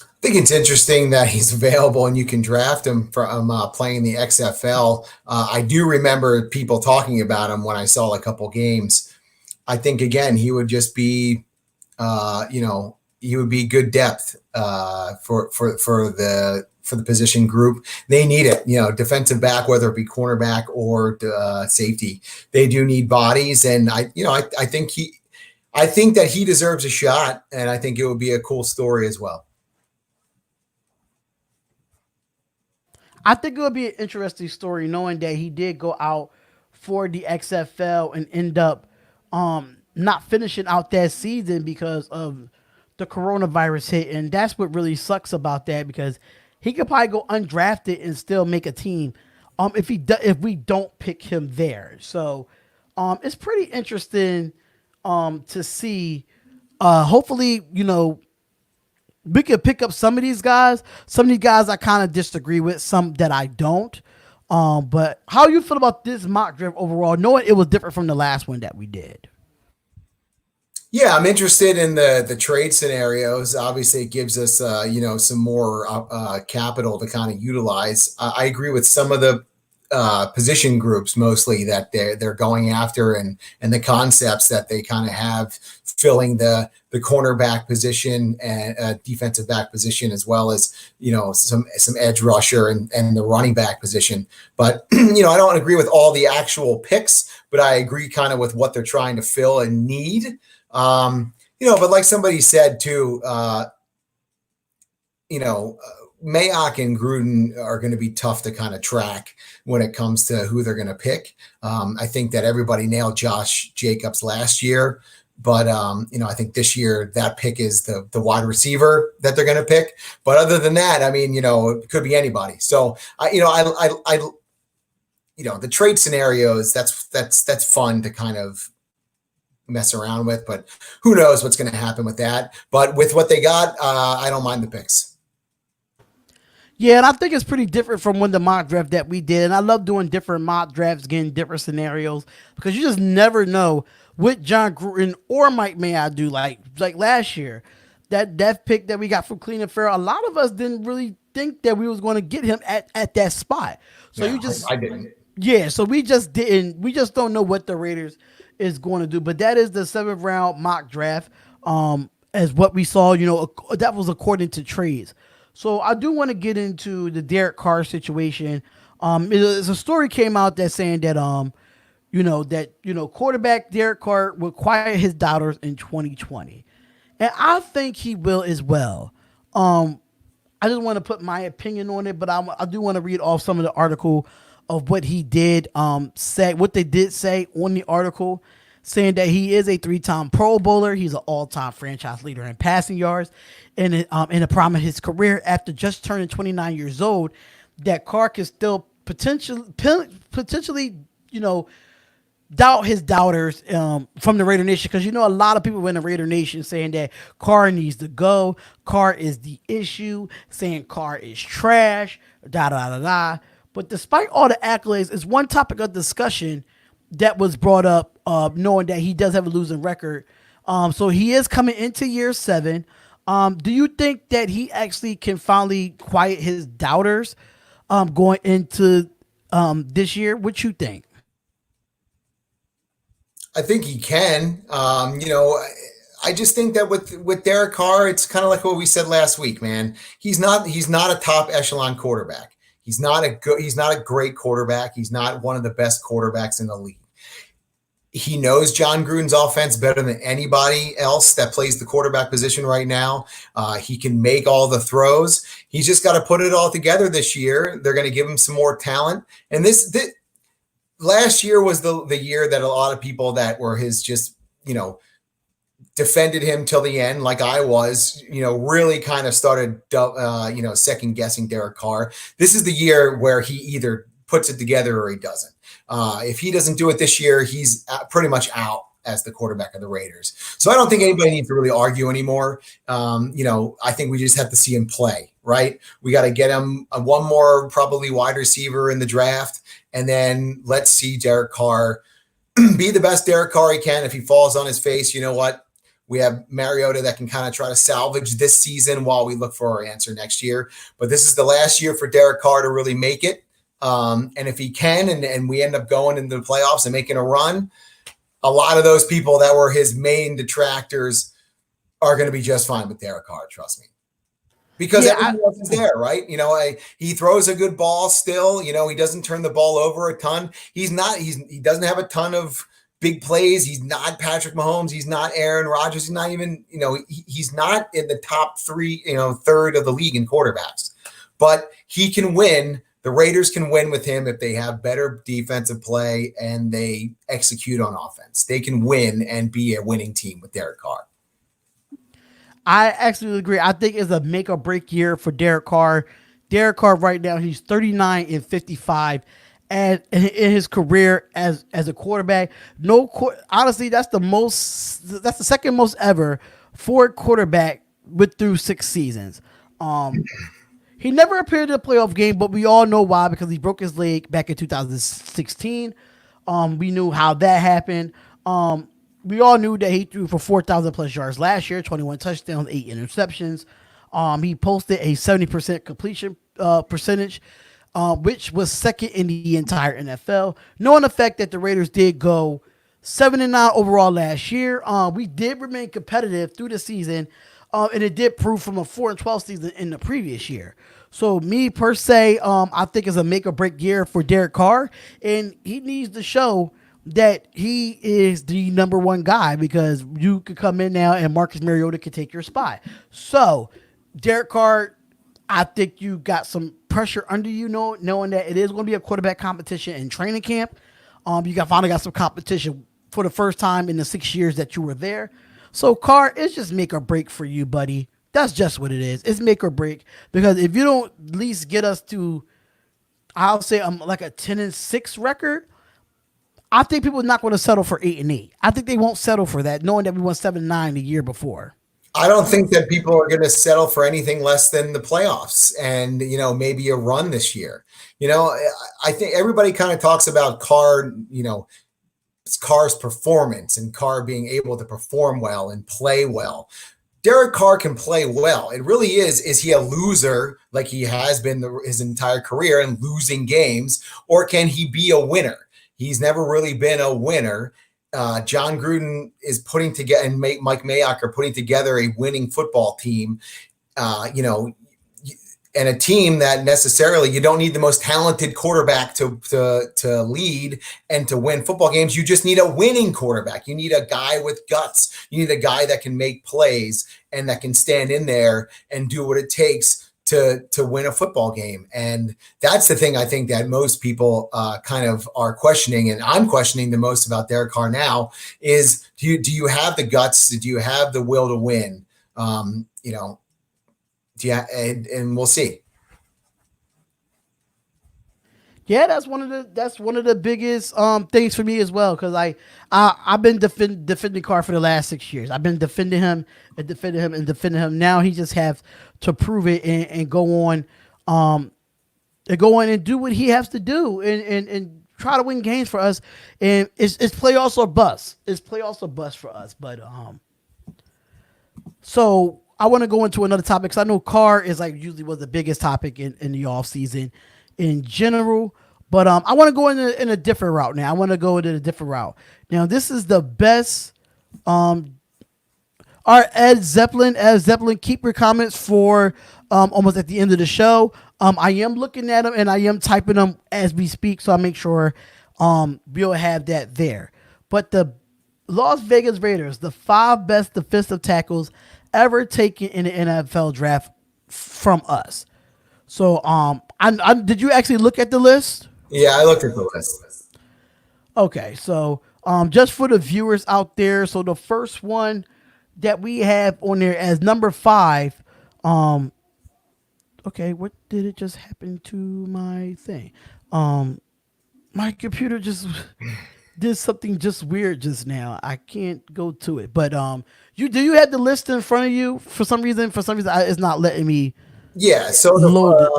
I think it's interesting that he's available and you can draft him from playing the XFL. I do remember people talking about him when I saw a couple games. I think again he would just be, he would be good depth for the position group. They need it, defensive back, whether it be cornerback or safety. They do need bodies, and I think that he deserves a shot, and I think it would be a cool story as well. I think it would be an interesting story knowing that he did go out for the XFL and end up not finishing out that season because of the coronavirus hit. And that's what really sucks about that, because he could probably go undrafted and still make a team if we don't pick him there. So it's pretty interesting to see. Hopefully, we could pick up some of these guys. Some of these guys I kind of disagree with, some that I don't. But how you feel about this mock draft overall, knowing it was different from the last one that we did? Yeah, I'm interested in the trade scenarios. Obviously, it gives us some more capital to kind of utilize. I agree with some of the position groups mostly that they're going after, and the concepts that they kind of have filling the cornerback position and defensive back position, as well as some edge rusher and the running back position. But I don't agree with all the actual picks, but I agree kind of with what they're trying to fill and need. But like somebody said too, Mayock and Gruden are going to be tough to kind of track when it comes to who they're going to pick. I think that everybody nailed Josh Jacobs last year, but I think this year that pick is the wide receiver that they're going to pick. But other than that, it could be anybody. So the trade scenarios, that's fun to kind of mess around with, but who knows what's going to happen with that. But with what they got, I don't mind the picks. Yeah, and I think it's pretty different from when the mock draft that we did. And I love doing different mock drafts, getting different scenarios, because you just never know what John Gruden or Mike Mayock do. Like last year, that death pick that we got from Cleveland Farrell, a lot of us didn't really think that we was going to get him at that spot. So I didn't. Yeah, so we just didn't. We just don't know what the Raiders is going to do. But that is the 7th round mock draft. As what we saw, that was according to trades. So I do want to get into the Derek Carr situation. There's a story came out that saying that quarterback Derek Carr will quiet his doubters in 2020, and I think he will as well. I just want to put my opinion on it, but I do want to read off some of the article of what he did say, what they did say on the article, saying that he is a 3-time Pro Bowler. He's an all-time franchise leader in passing yards, and in the prime of his career, after just turning 29 years old, that Carr can still potentially, doubt his doubters from the Raider Nation, because a lot of people in the Raider Nation saying that Carr needs to go, Carr is the issue, saying Carr is trash, da da da da. But despite all the accolades, it's one topic of discussion that was brought up, knowing that he does have a losing record. So he is coming into year 7. Do you think that he actually can finally quiet his doubters going into this year? What you think? I think he can. I just think that with Derek Carr, it's kind of like what we said last week, man. He's not a top echelon quarterback. He's not a great quarterback. He's not one of the best quarterbacks in the league. He knows John Gruden's offense better than anybody else that plays the quarterback position right now. He can make all the throws. He's just got to put it all together this year. They're going to give him some more talent. And this last year was the year that a lot of people that were his just, defended him till the end, like I was, really kind of started, second guessing Derek Carr. This is the year where he either puts it together or he doesn't. If he doesn't do it this year, he's pretty much out as the quarterback of the Raiders. So I don't think anybody needs to really argue anymore. I think we just have to see him play, right? We got to get him one more probably wide receiver in the draft, and then let's see Derek Carr be the best Derek Carr he can. If he falls on his face, you know what? We have Mariota that can kind of try to salvage this season while we look for our answer next year. But this is the last year for Derek Carr to really make it. And if he can, and we end up going into the playoffs and making a run, a lot of those people that were his main detractors are going to be just fine with Derek Carr, trust me. Because everything else is there, right? He throws a good ball still. He doesn't turn the ball over a ton. He doesn't have a ton of big plays. He's not Patrick Mahomes. He's not Aaron Rodgers. He's not even, he's not in the top three, third of the league in quarterbacks. But he can win. The Raiders can win with him if they have better defensive play and they execute on offense. They can win and be a winning team with Derek Carr. I actually agree. I think it's a make or break year for Derek Carr. Derek Carr right now, he's 39-55. And in his career as a quarterback, honestly, that's the second most ever for a quarterback through 6 seasons. He never appeared in a playoff game, but we all know why, because he broke his leg back in 2016. We knew how that happened. We all knew that he threw for 4,000 plus yards last year, 21 touchdowns, 8 interceptions. He posted a 70% completion percentage, which was second in the entire NFL. Knowing the fact that the Raiders did go 7-9 overall last year, we did remain competitive through the season, and it did prove from a 4-12 season in the previous year. So me per se, I think it's a make or break year for Derek Carr, and he needs to show that he is the number one guy, because you could come in now and Marcus Mariota could take your spot. So Derek Carr, I think you got some pressure under you, knowing that it is going to be a quarterback competition in training camp. Finally got some competition for the first time in the 6 years that you were there. So Carr, it's just make or break for you, buddy. That's just what it is. It's make or break, because if you don't at least get us to, I'll say like a 10-6 record, I think people are not going to settle for 8-8. I think they won't settle for that, knowing that we won 7-9 the year before. I don't think that people are going to settle for anything less than the playoffs and, maybe a run this year. I think everybody kind of talks about Carr, Carr's performance and Carr being able to perform well and play well. Derek Carr can play well. It really is he a loser like he has been his entire career and losing games, or can he be a winner? He's never really been a winner. John Gruden is putting together, and Mike Mayock are putting together a winning football team, and a team that necessarily you don't need the most talented quarterback to lead and to win football games. You just need a winning quarterback. You need a guy with guts. You need a guy that can make plays and that can stand in there and do what it takes to win a football game. And that's the thing I think that most people kind of are questioning, and I'm questioning the most about Derek Carr now is, do you have the guts? Do you have the will to win? And we'll see. Yeah, that's one of the biggest things for me as well, because I've been defending Carr for the last 6 years. I've been defending him and defending him and defending him. Now he just has to prove it and go on and do what he has to do and try to win games for us. And it's playoffs or bust. It's playoffs or bust for us. But so I want to go into another topic, because I know Carr is usually was the biggest topic in the off season in general, But I want to go in a different route now. I want to go in a different route. Now, this is the best. Our Ed Zeppelin, keep your comments for almost at the end of the show. I am looking at them and I am typing them as we speak, so I make sure we'll have that there. But the Las Vegas Raiders, the 5 best defensive tackles ever taken in the NFL draft from us. So, did you actually look at the list? Yeah, I looked at the list. Okay, so just for the viewers out there, so the first one that we have on there as number 5, okay, what did it just happen to my thing? My computer just did something just weird just now. I can't go to it, but you have the list in front of you for some reason. It's not letting me. Yeah. So load it.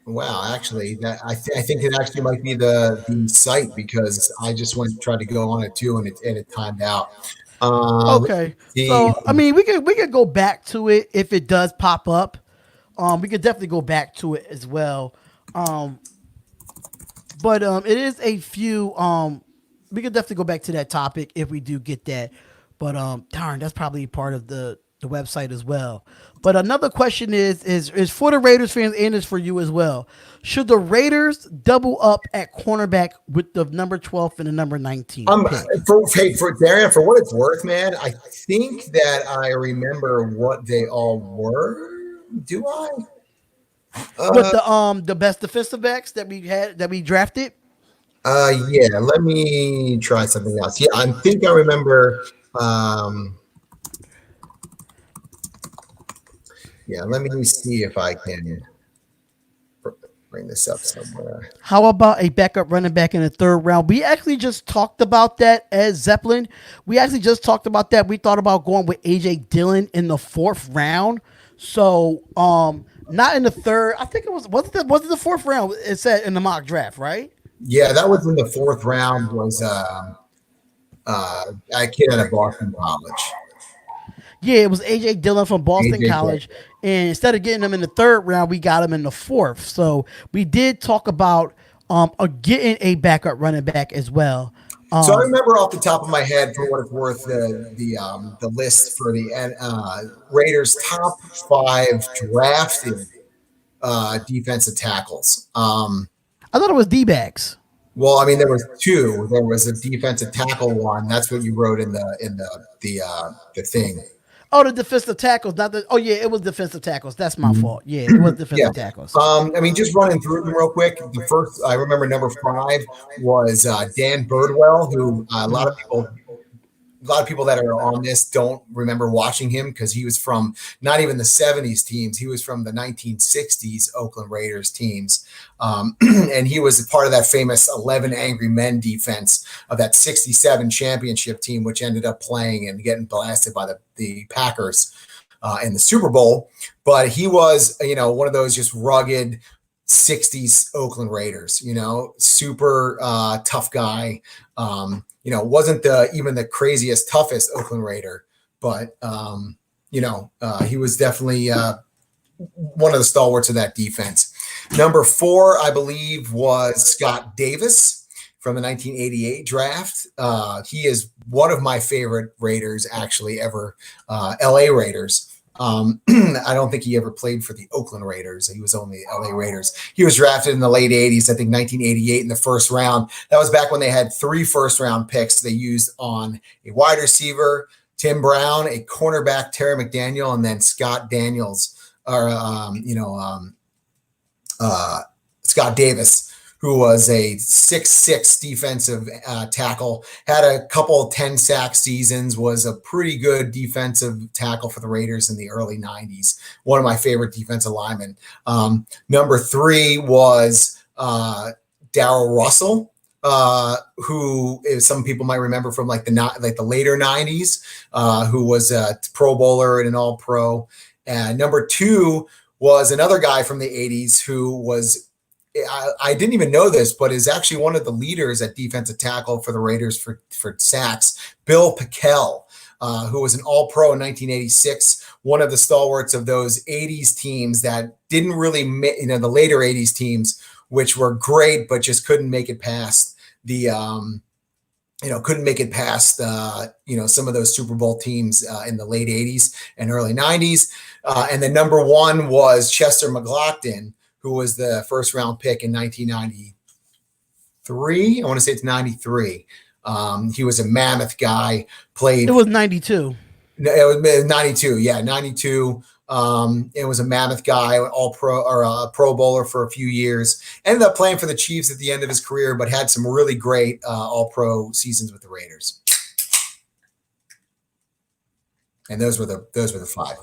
wow, actually, I think it actually might be the site because I just went tried to go on it too and it timed out. Let's Okay, see. so I mean, we could go back to it if it does pop up. We could definitely go back to it as well. But it is a few. We could definitely go back to that topic if we do get that. But darn, that's probably part of the website as well. But another question is for the Raiders fans and is for you as well. Should the Raiders double up at cornerback with the number 12 and the number 19 pick? For Darion, for what it's worth, man, I think that I remember what they all were. Do I? With the best defensive backs that we drafted. Yeah. Let me try something else. Yeah, I think I remember. Yeah, let me see if I can bring this up somewhere. How about a backup running back in the 3rd round? We actually just talked about that as Zeppelin. We actually just talked about that. We thought about going with AJ Dillon in the 4th round. So, not in the 3rd. I think it was it the 4th round? It said in the mock draft, right? Yeah, that was in the 4th round. Was a kid out of Boston College. Yeah, it was AJ Dillon from Boston College. And instead of getting him in the 3rd round, we got him in the 4th. So we did talk about getting a backup running back as well. So I remember off the top of my head, for what it's worth, the list for the Raiders' top 5 drafted defensive tackles. I thought it was D-backs. Well, I mean, there was 2. There was a defensive tackle one. That's what you wrote in the thing. Oh, the defensive tackles, not the. Oh yeah, it was defensive tackles. That's my fault. Yeah, it was defensive tackles. I mean, just running through them real quick. The first, I remember number 5 was Dan Birdwell, who a lot of people that are on this don't remember watching him because he was from not even the 70s teams. He was from the 1960s Oakland Raiders teams. And he was a part of that famous 11 Angry Men defense of that 67 championship team, which ended up playing and getting blasted by the Packers in the Super Bowl. But he was, one of those just rugged 60s Oakland Raiders, super tough guy. Wasn't even the craziest, toughest Oakland Raider, but he was definitely one of the stalwarts of that defense. Number 4, I believe, was Scott Davis from the 1988 draft. He is one of my favorite Raiders, actually, ever. LA Raiders. I don't think he ever played for the Oakland Raiders. He was only LA Raiders. He was drafted in the late 80s, I think 1988 in the 1st round. That was back when they had 3 first-round picks they used on a wide receiver, Tim Brown, a cornerback, Terry McDaniel, and then Scott Daniels, or Scott Davis, who was a 6'6" defensive tackle, had a couple 10-sack seasons, was a pretty good defensive tackle for the Raiders in the early 90s. One of my favorite defensive linemen. Number 3 was Darryl Russell, who some people might remember from like the later 90s, who was a Pro Bowler and an All-Pro. And number 2 was another guy from the 80s who was, I didn't even know this, but is actually one of the leaders at defensive tackle for the Raiders for sacks, Bill Pickel, who was an All-Pro in 1986, one of the stalwarts of those 80s teams that didn't really, the later 80s teams which were great, but just couldn't make it past the couldn't make it past some of those Super Bowl teams in the late 80s and early 90s. And the number one was Chester McLaughlin, who was the first round pick in 1993. I want to say it's 93. He was a mammoth guy. Played. It was 92. It was 92. Yeah, 92. It was a mammoth guy, all pro or a Pro Bowler for a few years. Ended up playing for the Chiefs at the end of his career, but had some really great all pro seasons with the Raiders. And those were the five.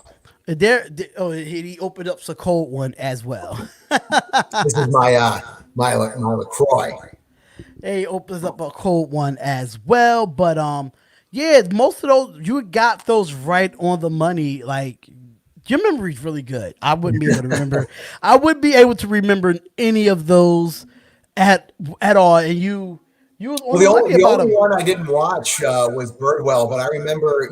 He opened up a cold one as well. This is my LaCroix. He opens up a cold one as well, but yeah, most of those you got those right on the money. Like your memory's really good. I wouldn't be able to remember. I wouldn't be able to remember any of those at all. And you was the only one I didn't watch was Birdwell, but I remember,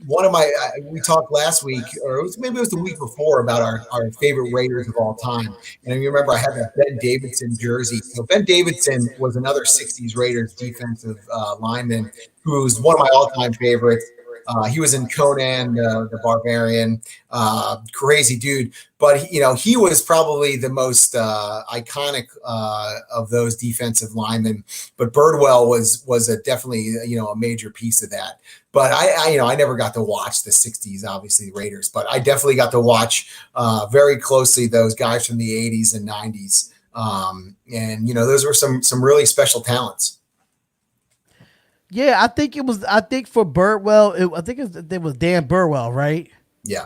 one of my we talked last week, or maybe it was the week before, about our favorite Raiders of all time. And you remember I had that Ben Davidson jersey. So Ben Davidson was another 60s Raiders defensive lineman who was one of my all-time favorites. He was in Conan the Barbarian, crazy dude. But he was probably the most iconic of those defensive linemen. But Birdwell was definitely a major piece of that. But I never got to watch the 60s, obviously Raiders. But I definitely got to watch very closely those guys from the 80s and 90s. And those were some really special talents. Yeah, I think for Birdwell, it was Dan Burwell, right? Yeah.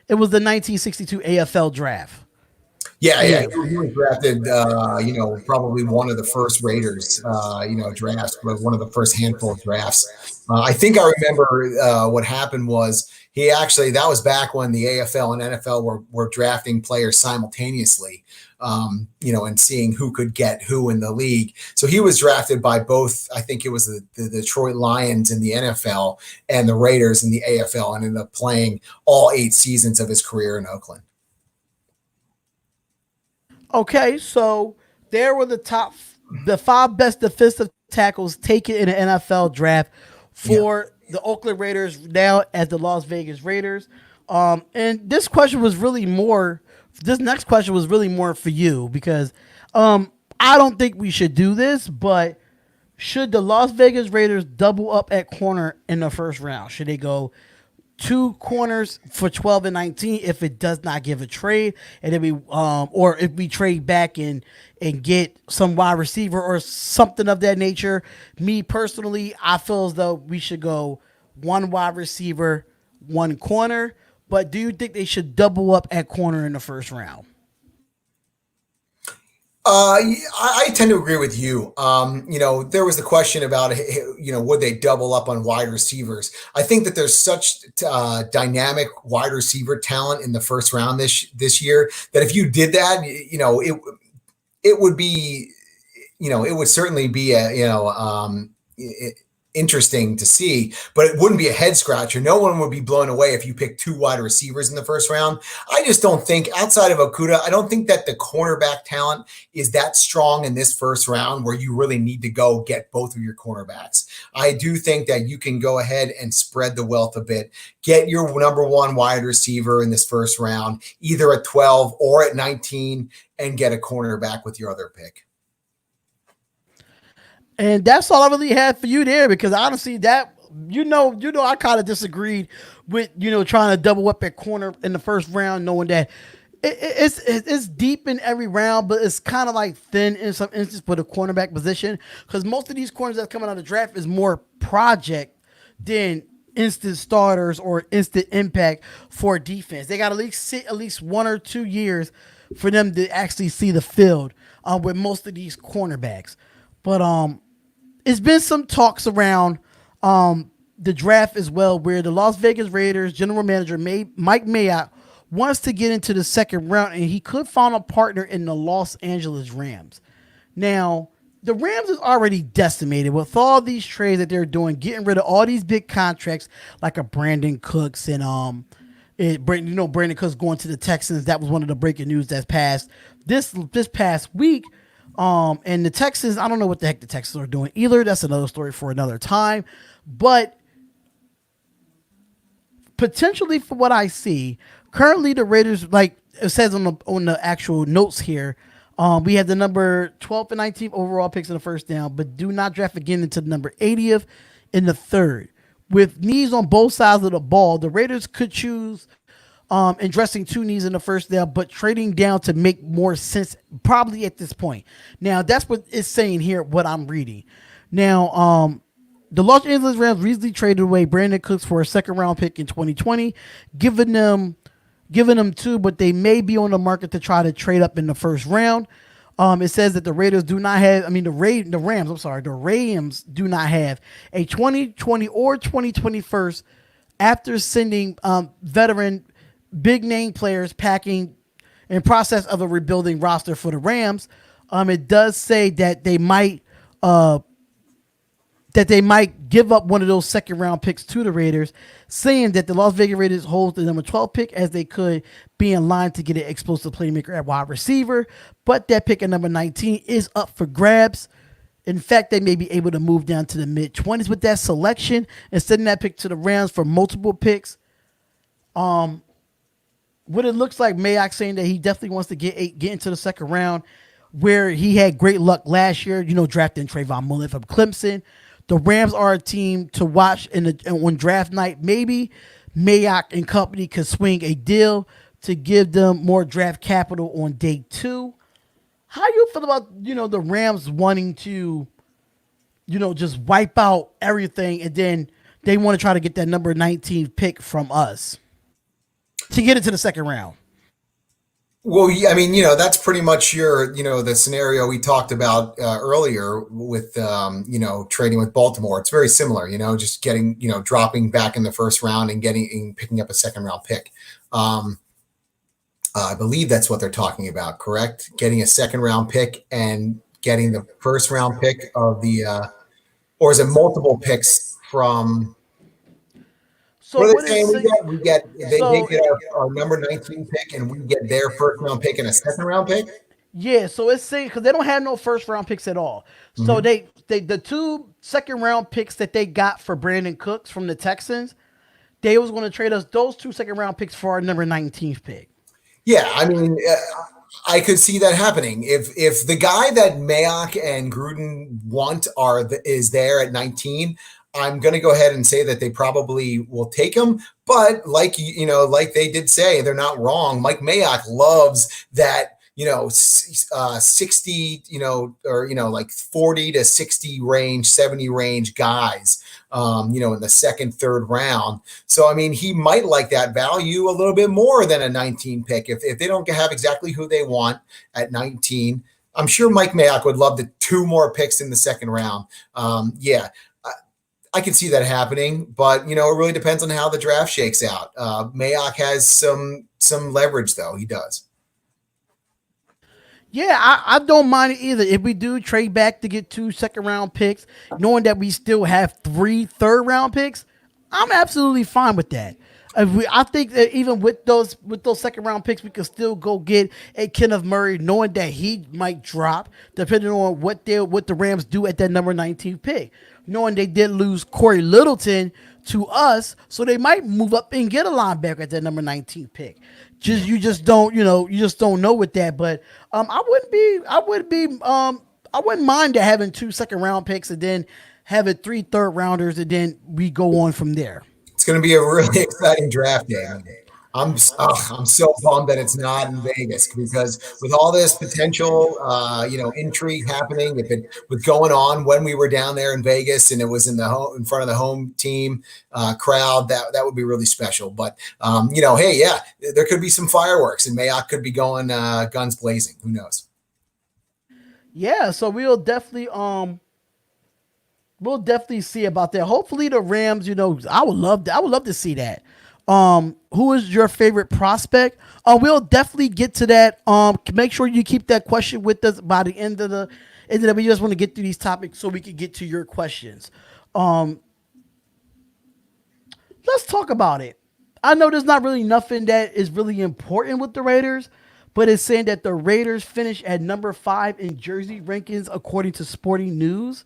It was the 1962 AFL draft. Yeah. He was drafted, probably one of the first Raiders, drafts, but one of the first handful of drafts. I think I remember what happened was that was back when the AFL and NFL were drafting players simultaneously, and seeing who could get who in the league. So he was drafted by both, I think it was the Detroit Lions in the NFL and the Raiders in the AFL, and ended up playing all 8 seasons of his career in Oakland. Okay, so there were the 5 best defensive tackles taken in the NFL draft for the Oakland Raiders, now as the Las Vegas Raiders. And this next question was really more for you, because I don't think we should do this, but should the Las Vegas Raiders double up at corner in the first round? Should they go 2 corners for 12 and 19 if it does not give a trade, and then or if we trade back and get some wide receiver or something of that nature? Me personally, I feel as though we should go 1 wide receiver, 1 corner. But do you think they should double up at corner in the first round? I tend to agree with you. There was the question about, would they double up on wide receivers? I think that there's such dynamic wide receiver talent in the first round this year that if you did that, it would be, it would certainly be interesting to see, but it wouldn't be a head scratcher. No one would be blown away if you picked 2 wide receivers in the first round. I just don't think, outside of Okudah, I don't think that the cornerback talent is that strong in this first round where you really need to go get both of your cornerbacks. I do think that you can go ahead and spread the wealth a bit, get your number 1 wide receiver in this first round, either at 12 or at 19, and get a cornerback with your other pick. And that's all I really had for you there, because honestly, that I kind of disagreed with trying to double up at corner in the first round, knowing that it's deep in every round, but it's kind of like thin in some instances for the cornerback position, because most of these corners that's coming out of the draft is more project than instant starters or instant impact for defense. They got to sit at least 1 or 2 years for them to actually see the field with most of these cornerbacks. But it's been some talks around the draft as well, where the Las Vegas Raiders general manager Mike Mayock wants to get into the second round, and he could find a partner in the Los Angeles Rams. Now, the Rams is already decimated with all these trades that they're doing, getting rid of all these big contracts like a Brandon Cooks and Brandon Cooks going to the Texans. That was one of the breaking news that's passed this past week. And the Texans, I don't know what the heck the Texans are doing either. That's another story for another time. But potentially, for what I see, currently the Raiders, like it says on the actual notes here, we have the number 12th and 19th overall picks in the first down, but do not draft again until the number 80th in the third. With knees on both sides of the ball, the Raiders could choose addressing two knees in the first down, but trading down to make more sense probably at this point. Now, that's what it's saying here, what I'm reading. Now, the Los Angeles Rams recently traded away Brandon Cooks for a second round pick in 2020, giving them two, but they may be on the market to try to trade up in the first round. It says that the Raiders do not have, I mean, the Rams, I'm sorry, the Rams do not have a 2020 or 2021 after sending veteran big name players packing in process of a rebuilding roster for the Rams. It does say that they might give up one of those second round picks to the Raiders, saying that the Las Vegas Raiders hold the number 12 pick as they could be in line to get an explosive playmaker at wide receiver. But that pick at number 19 is up for grabs. In fact, they may be able to move down to the mid 20s with that selection and sending that pick to the Rams for multiple picks. What it looks like, Mayock saying that he definitely wants to get into the second round, where he had great luck last year, drafting Trayvon Mullen from Clemson. The Rams are a team to watch on draft night. Maybe Mayock and company could swing a deal to give them more draft capital on day two. How you feel about, the Rams wanting to, just wipe out everything, and then they want to try to get that number 19 pick from us to get into the second round? Well, yeah, I mean, that's pretty much the scenario we talked about earlier with, trading with Baltimore. It's very similar, just getting, dropping back in the first round and picking up a second round pick. I believe that's what they're talking about, correct? Getting a second round pick and getting the first round pick of or is it multiple picks from? So What are what they is saying? say, They so get our number 19 pick, and we get their first round pick and a second round pick. Yeah, so it's saying because they don't have no first round picks at all. So Mm-hmm. they the two second round picks that they got for Brandon Cooks from the Texans, they was going to trade us those two second round picks for our number 19th pick. Yeah, I mean, I could see that happening if the guy that Mayock and Gruden want is there at 19. I'm going to go ahead and say that they probably will take him. But like they did say, they're not wrong. Mike Mayock loves that 60, or like 40 to 60 range, 70 range guys, in the second, third round. So, I mean, he might like that value a little bit more than a 19 pick. If they don't have exactly who they want at 19, I'm sure Mike Mayock would love the two more picks in the second round. Yeah, I can see that happening, but it really depends on how the draft shakes out. Mayock has some leverage, though. He does. Yeah, I don't mind it either. If we do trade back to get two second round picks, knowing that we still have three third round picks, I'm absolutely fine with that. I think that even with those second round picks, we could still go get a Kenneth Murray, knowing that he might drop depending on what the Rams do at that number 19 pick. Knowing they did lose Corey Littleton to us, so they might move up and get a linebacker at that number 19 pick. You just don't know with that. But I wouldn't mind having two second round picks and then having three third rounders, and then we go on from there. It's going to be a really exciting draft day. I'm so bummed that it's not in Vegas, because with all this potential, intrigue happening, if it was going on when we were down there in Vegas and it was in front of the home team crowd, that would be really special. But hey, yeah, there could be some fireworks and Mayock could be going guns blazing. Who knows? Yeah, so we'll definitely see about that. Hopefully the Rams, I would love to see that. Who is your favorite prospect? We'll definitely get to that. Make sure you keep that question with us by the end of the. And then we just want to get through these topics so we can get to your questions. Let's talk about it. I know there's not really nothing that is really important with the Raiders, but it's saying that the Raiders finished at number 5 in jersey rankings according to Sporting News.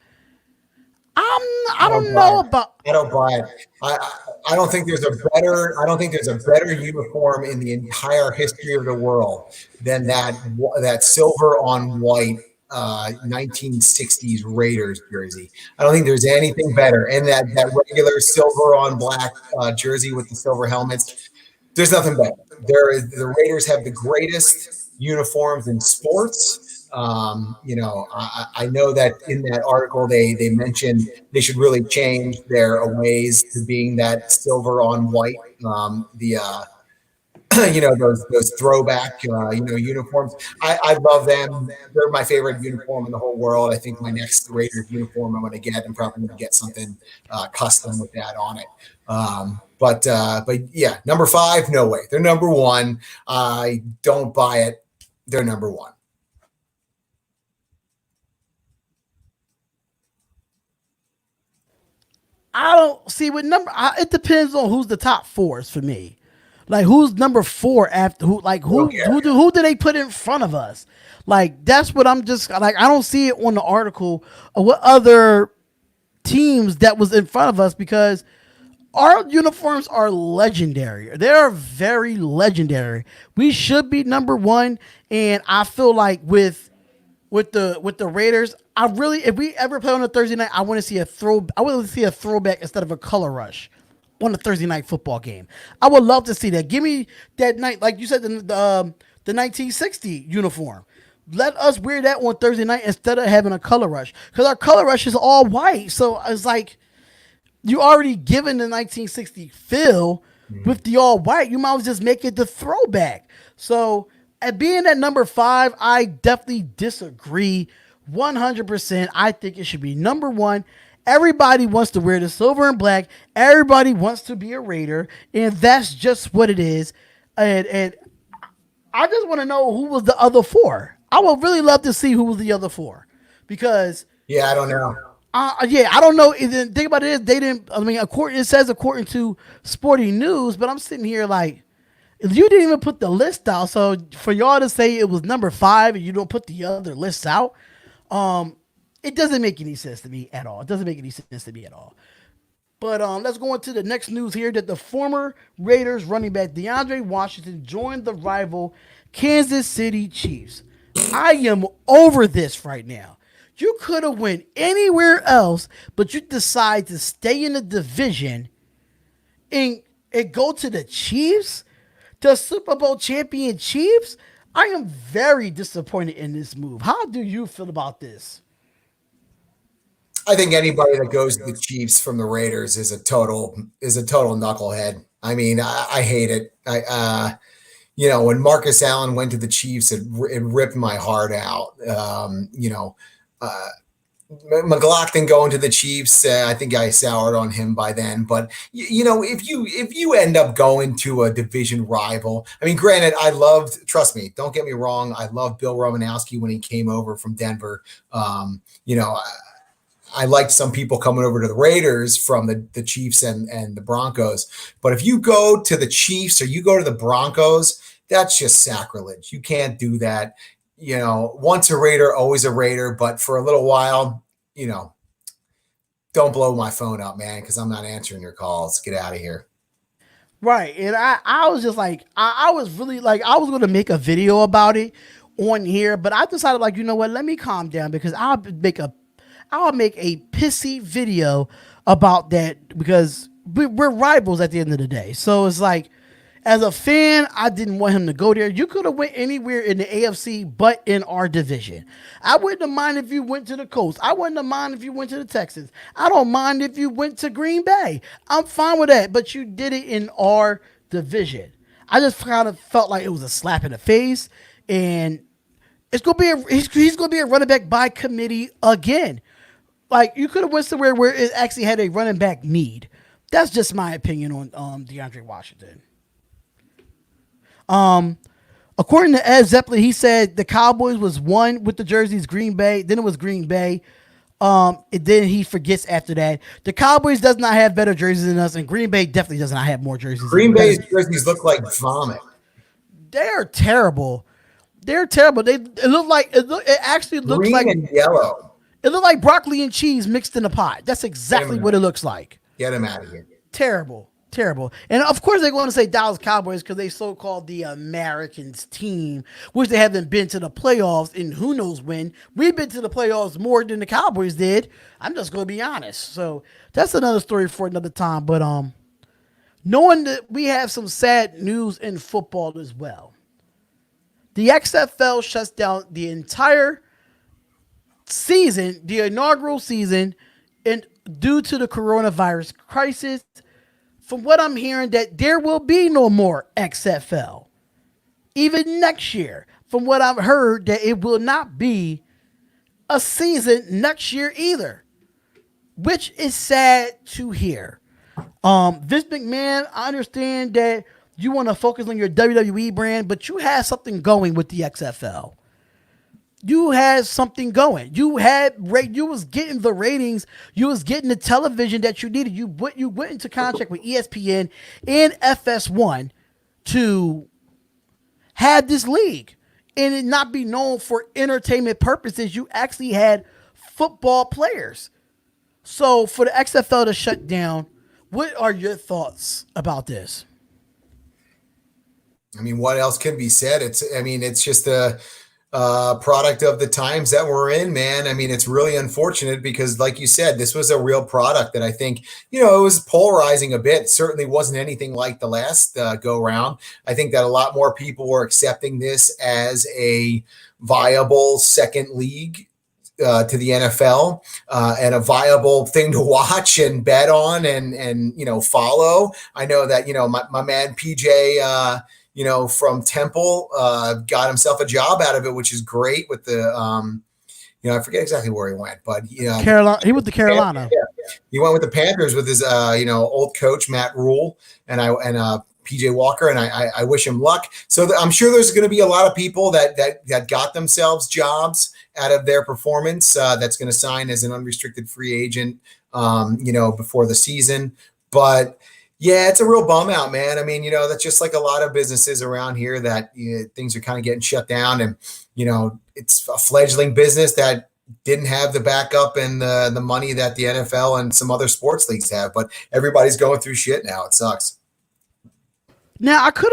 I I don't don't buy know it. about. I don't buy it. I don't think there's a better. I don't think there's a better uniform in the entire history of the world than that silver on white 1960s Raiders jersey. I don't think there's anything better. And that regular silver on black jersey with the silver helmets. There's nothing better. The Raiders have the greatest uniforms in sports. I know that in that article they mentioned they should really change their aways to being that silver on white. The those throwback uniforms. I love them. They're my favorite uniform in the whole world. I think my next Raiders uniform I'm going to get, I'm probably going to get something custom with that on it. But yeah, number 5, no way. They're number 1. I don't buy it. They're number 1. I don't see what number. It depends on who's the top fours for me. Like who's number 4 after who? Like I don't who care. do they put in front of us? Like that's what I'm just like. I don't see it on the article or what other teams that was in front of us because our uniforms are legendary. They are very legendary. We should be number 1, and I feel like with the Raiders, I really if we ever play on a Thursday night, I want to see a throw. I want to see a throwback instead of a color rush on a Thursday night football game. I would love to see that. Give me that night, like you said, the 1960 uniform. Let us wear that on Thursday night instead of having a color rush because our color rush is all white. So it's like you already given the 1960 feel with the all white. You might as well just make it the throwback. So at being at number 5, I definitely disagree 100%. I think it should be number 1. Everybody wants to wear the silver and black. Everybody wants to be a Raider, and that's just what it is. And I just want to know who was the other 4. I would really love to see who was the other 4 because Yeah, I don't know. yeah, I don't know. The thing about it is they didn't. I mean, it says according to Sporting News, but I'm sitting here like you didn't even put the list out. So for y'all to say it was number 5 and you don't put the other lists out, it doesn't make any sense to me at all. It doesn't make any sense to me at all. But let's go into the next news here that the former Raiders running back DeAndre Washington joined the rival Kansas City Chiefs. I am over this right now. You could have went anywhere else, but you decide to stay in the division and go to the Chiefs, the Super Bowl champion Chiefs. I am very disappointed in this move. How do you feel about this? I think anybody that goes to the Chiefs from the Raiders is a total knucklehead. I mean, I hate it. When Marcus Allen went to the Chiefs, it ripped my heart out. Uh, McLaughlin going to the Chiefs, I think I soured on him by then. But if you end up going to a division rival, I mean, granted, trust me, don't get me wrong, I loved Bill Romanowski when he came over from Denver. I liked some people coming over to the Raiders from the Chiefs and the Broncos. But if you go to the Chiefs or you go to the Broncos, that's just sacrilege. You can't do that. Once a Raider, always a Raider. But for a little while, don't blow my phone up, man, because I'm not answering your calls. Get out of here. Right. And I was just like, I was really like, I was going to make a video about it on here, but I decided like, you know what, let me calm down because I'll make a pissy video about that because we're rivals at the end of the day. So it's like, as a fan, I didn't want him to go there. You could have went anywhere in the AFC but in our division. I wouldn't have minded if you went to the Coast. I wouldn't have minded if you went to the Texans. I don't mind if you went to Green Bay. I'm fine with that, but you did it in our division. I just kind of felt like it was a slap in the face, and it's gonna be he's gonna be a running back by committee again. Like you could have went somewhere where it actually had a running back need. That's just my opinion on DeAndre Washington. According to Ed Zeppelin, he said the Cowboys was one with the jerseys, Green Bay. Then it was Green Bay. And then he forgets after that. The Cowboys does not have better jerseys than us, and Green Bay definitely does not have more jerseys. Green Bay's jerseys look like vomit. They are terrible. They're terrible. It actually looks Green like and yellow. it looked like broccoli and cheese mixed in a pot. That's Get exactly him what out. it looks like. Get him out of here. Terrible, terrible. And of course they're going to say Dallas Cowboys because they so called the Americans team, which they haven't been to the playoffs in who knows when. We've been to the playoffs more than the Cowboys did. I'm just going to be honest. So that's another story for another time. But knowing that we have some sad news in football as well. The XFL shuts down the entire season, the inaugural season, and due to the coronavirus crisis. From what I'm hearing, that there will be no more XFL even next year. From what I've heard, that it will not be a season next year either, which is sad to hear. Vince McMahon, I understand that you want to focus on your WWE brand, but you had something going with the XFL. You had something going. You was getting the ratings. You was getting the television that you needed. You went into contract with ESPN and FS1 to have this league and it not be known for entertainment purposes. You actually had football players. So for the XFL to shut down, what are your thoughts about this? I mean, what else can be said? It's just a product of the times that we're in, man. I mean, it's really unfortunate because, like you said, this was a real product that I think, it was polarizing a bit. It certainly wasn't anything like the last go round. I think that a lot more people were accepting this as a viable second league to the NFL and a viable thing to watch and bet on and follow. I know that, my man PJ, from Temple, got himself a job out of it, which is great with the, I forget exactly where he went, but Carolina. He went to Carolina. Yeah. He went with the Panthers with his, old coach, Matt Rule and PJ Walker. And I wish him luck. So I'm sure there's going to be a lot of people that got themselves jobs out of their performance, that's going to sign as an unrestricted free agent, before the season. But yeah, it's a real bum out, man. I mean, that's just like a lot of businesses around here that things are kind of getting shut down. And, it's a fledgling business that didn't have the backup and the money that the NFL and some other sports leagues have. But everybody's going through shit now. It sucks. Now, I could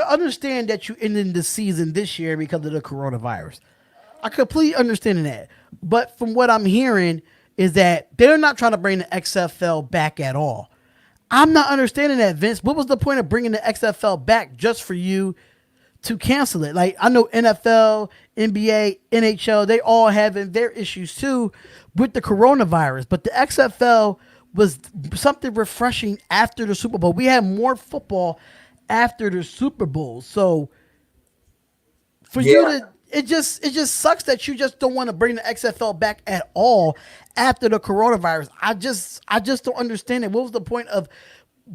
understand that you ended the season this year because of the coronavirus. I completely understand that. But from what I'm hearing is that they're not trying to bring the XFL back at all. I'm not understanding that, Vince. What was the point of bringing the XFL back just for you to cancel it? Like, I know NFL, NBA, NHL, they all having their issues too with the coronavirus. But the XFL was something refreshing after the Super Bowl. We had more football after the Super Bowl. So for you to it just sucks that you just don't want to bring the XFL back at all after the coronavirus. I just don't understand it. What was the point of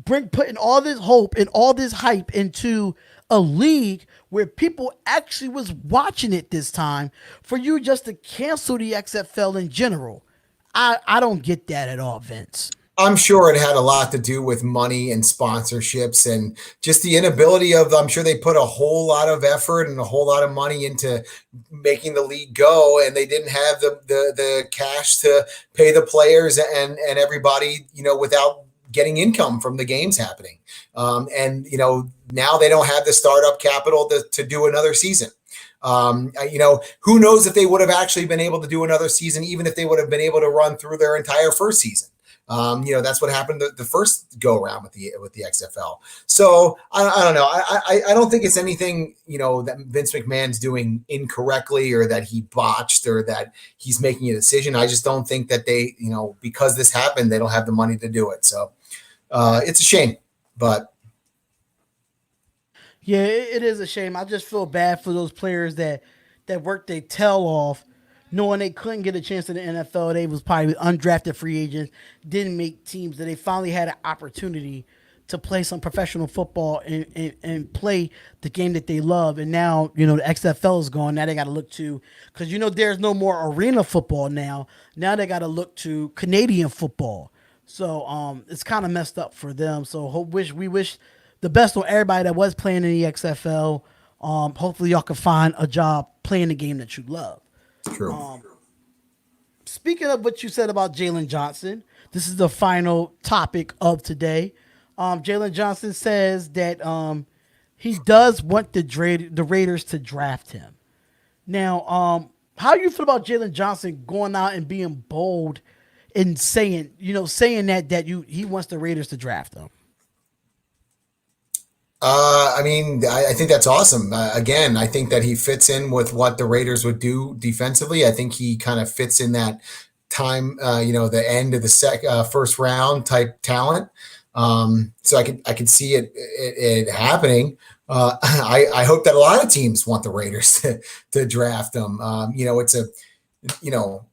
putting all this hope and all this hype into a league where people actually was watching it this time for you just to cancel the XFL in general? I don't get that at all, Vince. I'm sure it had a lot to do with money and sponsorships and just the inability of, I'm sure they put a whole lot of effort and a whole lot of money into making the league go. And they didn't have the cash to pay the players and everybody, without getting income from the games happening. And now they don't have the startup capital to do another season. Who knows if they would have actually been able to do another season, even if they would have been able to run through their entire first season. That's what happened the first go around with the XFL. So I don't know. I don't think it's anything, that Vince McMahon's doing incorrectly or that he botched or that he's making a decision. I just don't think that they, because this happened, they don't have the money to do it. So it's a shame, but. Yeah, it is a shame. I just feel bad for those players that worked their tail off, knowing they couldn't get a chance in the NFL. They was probably undrafted free agents, didn't make teams, that they finally had an opportunity to play some professional football and play the game that they love. And now, the XFL is gone. Now they got to look to, because, there's no more arena football now. Now they got to look to Canadian football. So it's kind of messed up for them. So we wish the best on everybody that was playing in the XFL. Hopefully, y'all can find a job playing the game that you love. True. Um, Speaking of what you said about Jalen Johnson, this is the final topic of today. Jalen Johnson says that he does want the Raiders to draft him. Now, how you feel about Jalen Johnson going out and being bold and saying, saying that he wants the Raiders to draft him? I mean, I think that's awesome. Again, I think that he fits in with what the Raiders would do defensively. I think he kind of fits in that time, the end of the first round type talent. So I could see it happening. I hope that a lot of teams want the Raiders to draft him. It's a you know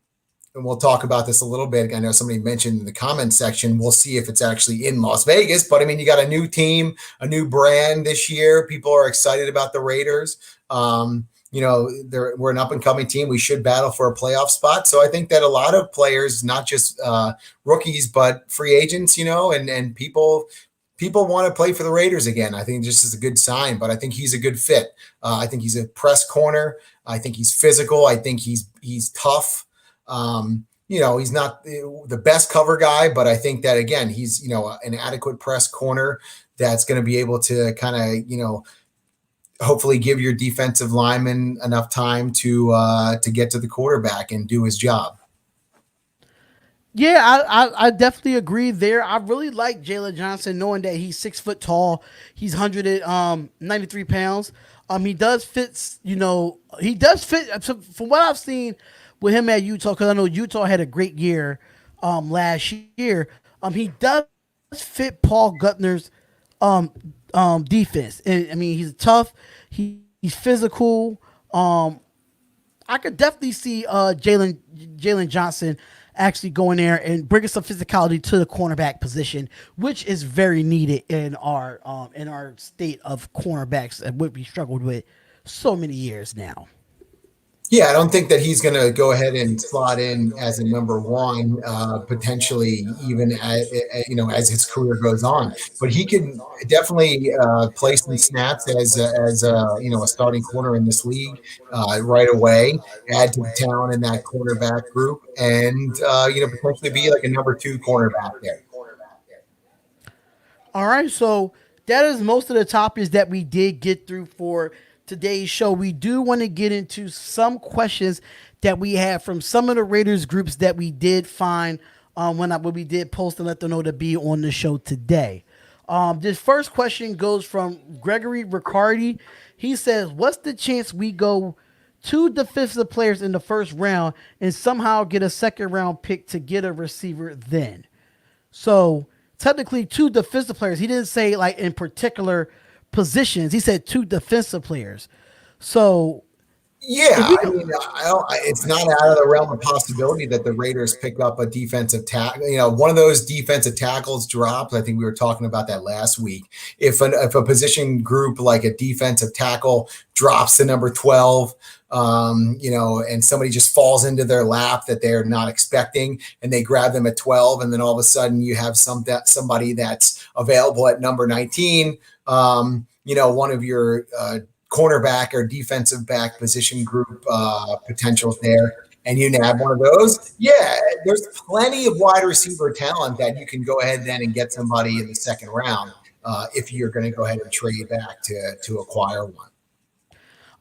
and we'll talk about this a little bit. I know somebody mentioned in the comments section. We'll see if it's actually in Las Vegas. But I mean, you got a new team, a new brand this year. People are excited about the Raiders. We're an up and coming team. We should battle for a playoff spot. So I think that a lot of players, not just rookies, but free agents, and people want to play for the Raiders again. I think this is a good sign, but I think he's a good fit. I think he's a press corner. I think he's physical. I think he's tough. He's not the best cover guy, but I think that again, he's, an adequate press corner that's going to be able to kind of, hopefully give your defensive lineman enough time to get to the quarterback and do his job. Yeah, I definitely agree there. I really like Jalen Johnson, knowing that he's 6 foot tall, he's 193 pounds. He does fit. He does fit. From what I've seen with him at Utah, because I know Utah had a great year last year. He does fit Paul Gutner's defense. And, I mean, he's tough. He's physical. I could definitely see Jalen Johnson actually going there and bringing some physicality to the cornerback position, which is very needed in our state of cornerbacks and what we struggled with so many years now. Yeah, I don't think that he's going to go ahead and slot in as a number one, potentially even as his career goes on. But he can definitely play some snaps as a starting corner in this league right away. Add to the talent in that cornerback group, and potentially be like a number two cornerback there. All right, so that is most of the topics that we did get through for today's show. We do want to get into some questions that we have from some of the Raiders groups that we did find when we did post and let them know to be on the show today. This first question goes from Gregory Riccardi. He says, "What's the chance we go two defensive players in the first round and somehow get a second round pick to get a receiver then?" So technically two defensive players. He didn't say like in particular positions. He said two defensive players. So yeah, it's not out of the realm of possibility that the Raiders pick up a defensive tackle. One of those defensive tackles drops. I think we were talking about that last week. If a position group like a defensive tackle drops to number 12, and somebody just falls into their lap that they're not expecting, and they grab them at 12, and then all of a sudden you have somebody that's available at number 19. One of your cornerback or defensive back position group potentials there, and you nab one of those. Yeah, there's plenty of wide receiver talent that you can go ahead then and get somebody in the second round if you're going to go ahead and trade back to acquire one.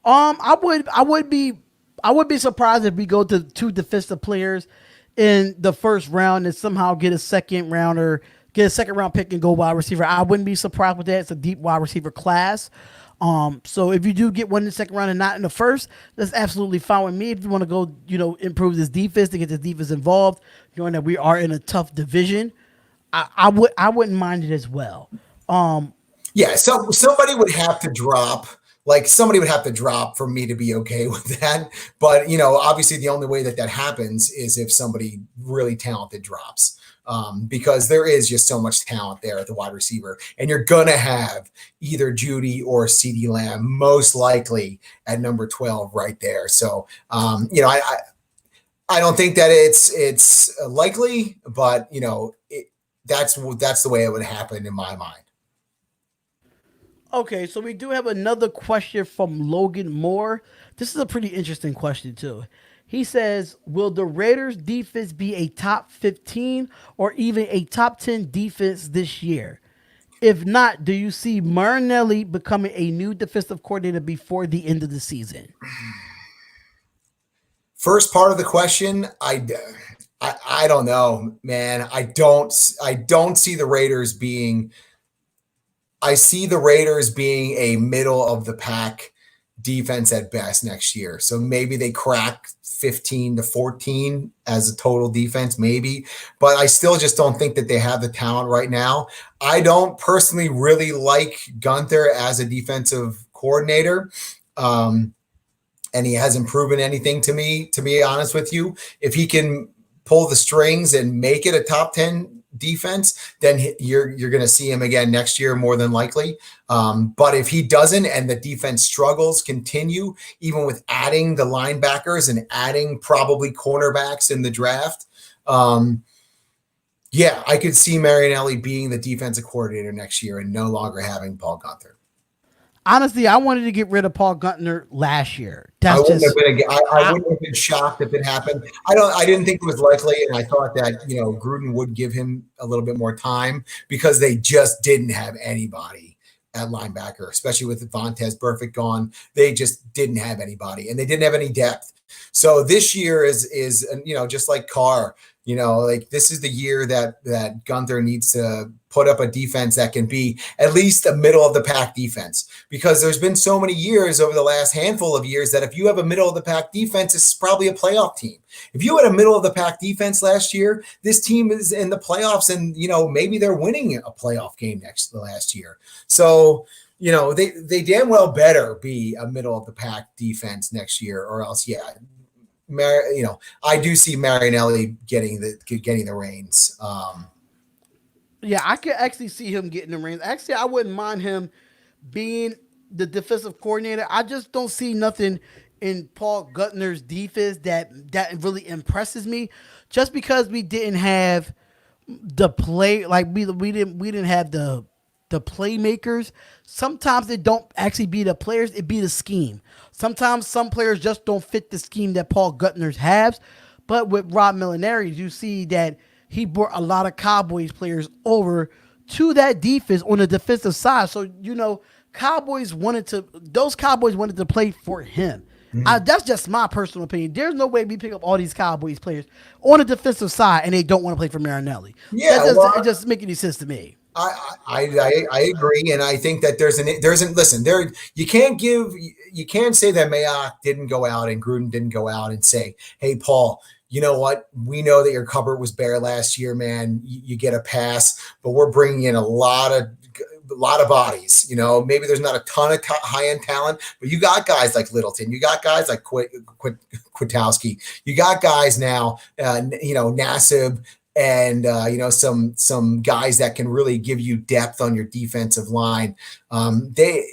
I would be surprised if we go to two defensive players in the first round and somehow get a second round pick and go wide receiver. I wouldn't be surprised with that. It's a deep wide receiver class. So if you do get one in the second round and not in the first, that's absolutely fine with me. If you want to go, improve this defense to get this defense involved, knowing that we are in a tough division, I wouldn't mind it as well. Yeah, so somebody would have to drop. Like somebody would have to drop for me to be okay with that. But, obviously the only way that happens is if somebody really talented drops. Because there is just so much talent there at the wide receiver, and you're going to have either Judy or CeeDee Lamb most likely at number 12 right there. So, I don't think that it's likely, but that's the way it would happen in my mind. Okay, so we do have another question from Logan Moore. This is a pretty interesting question too. He says, "Will the Raiders defense be a top 15 or even a top 10 defense this year? If not, do you see Marinelli becoming a new defensive coordinator before the end of the season?" First part of the question, I don't know, man. I don't see the Raiders being. I see the Raiders being a middle of the pack defense at best next year. So maybe they crack 15 to 14 as a total defense, maybe. But I still just don't think that they have the talent right now. I don't personally really like Gunther as a defensive coordinator. Um, and he hasn't proven anything to me, to be honest with you. If he can pull the strings and make it a top 10 defense, then you're going to see him again next year, more than likely. But if he doesn't and the defense struggles continue, even with adding the linebackers and adding probably cornerbacks in the draft, yeah, I could see Marinelli being the defensive coordinator next year and no longer having Paul Gunther. Honestly, I wanted to get rid of Paul Gunther last year. I That's wouldn't have just been. I wouldn't have been shocked if it happened. I don't. I didn't think it was likely, and I thought that Gruden would give him a little bit more time because they just didn't have anybody at linebacker, especially with Vontez Burfict gone. They just didn't have anybody, and they didn't have any depth. So this year is just like Carr. Like this is the year that Gunther needs to put up a defense that can be at least a middle of the pack defense, because there's been so many years over the last handful of years that if you have a middle of the pack defense, it's probably a playoff team. If you had a middle of the pack defense last year, this team is in the playoffs, and maybe they're winning a playoff game last year. So they damn well better be a middle of the pack defense next year, or else, yeah. I do see Marinelli getting the reins. yeah, I could actually see him getting the reins. Actually, I wouldn't mind him being the defensive coordinator. I just don't see nothing in Paul Gunther's defense that really impresses me. Just because we didn't have the play, like we didn't have the playmakers. Sometimes it don't actually be the players; it be the scheme. Sometimes some players just don't fit the scheme that Paul Gunther's has. But with Rob Millinari, you see that he brought a lot of Cowboys players over to that defense on the defensive side. So those Cowboys wanted to play for him. That's just my personal opinion. There's no way we pick up all these Cowboys players on the defensive side and they don't want to play for Marinelli. Yeah, It just make any sense to me. I agree, and I think that listen, you can't say that Mayock didn't go out and Gruden didn't go out and say, hey Paul, you know what, we know that your cupboard was bare last year, man, you get a pass, but we're bringing in a lot of bodies. Maybe there's not a ton of high end talent, but you got guys like Littleton, you got guys like Kwiatkowski, you got guys now, Nassib, and some guys that can really give you depth on your defensive line. They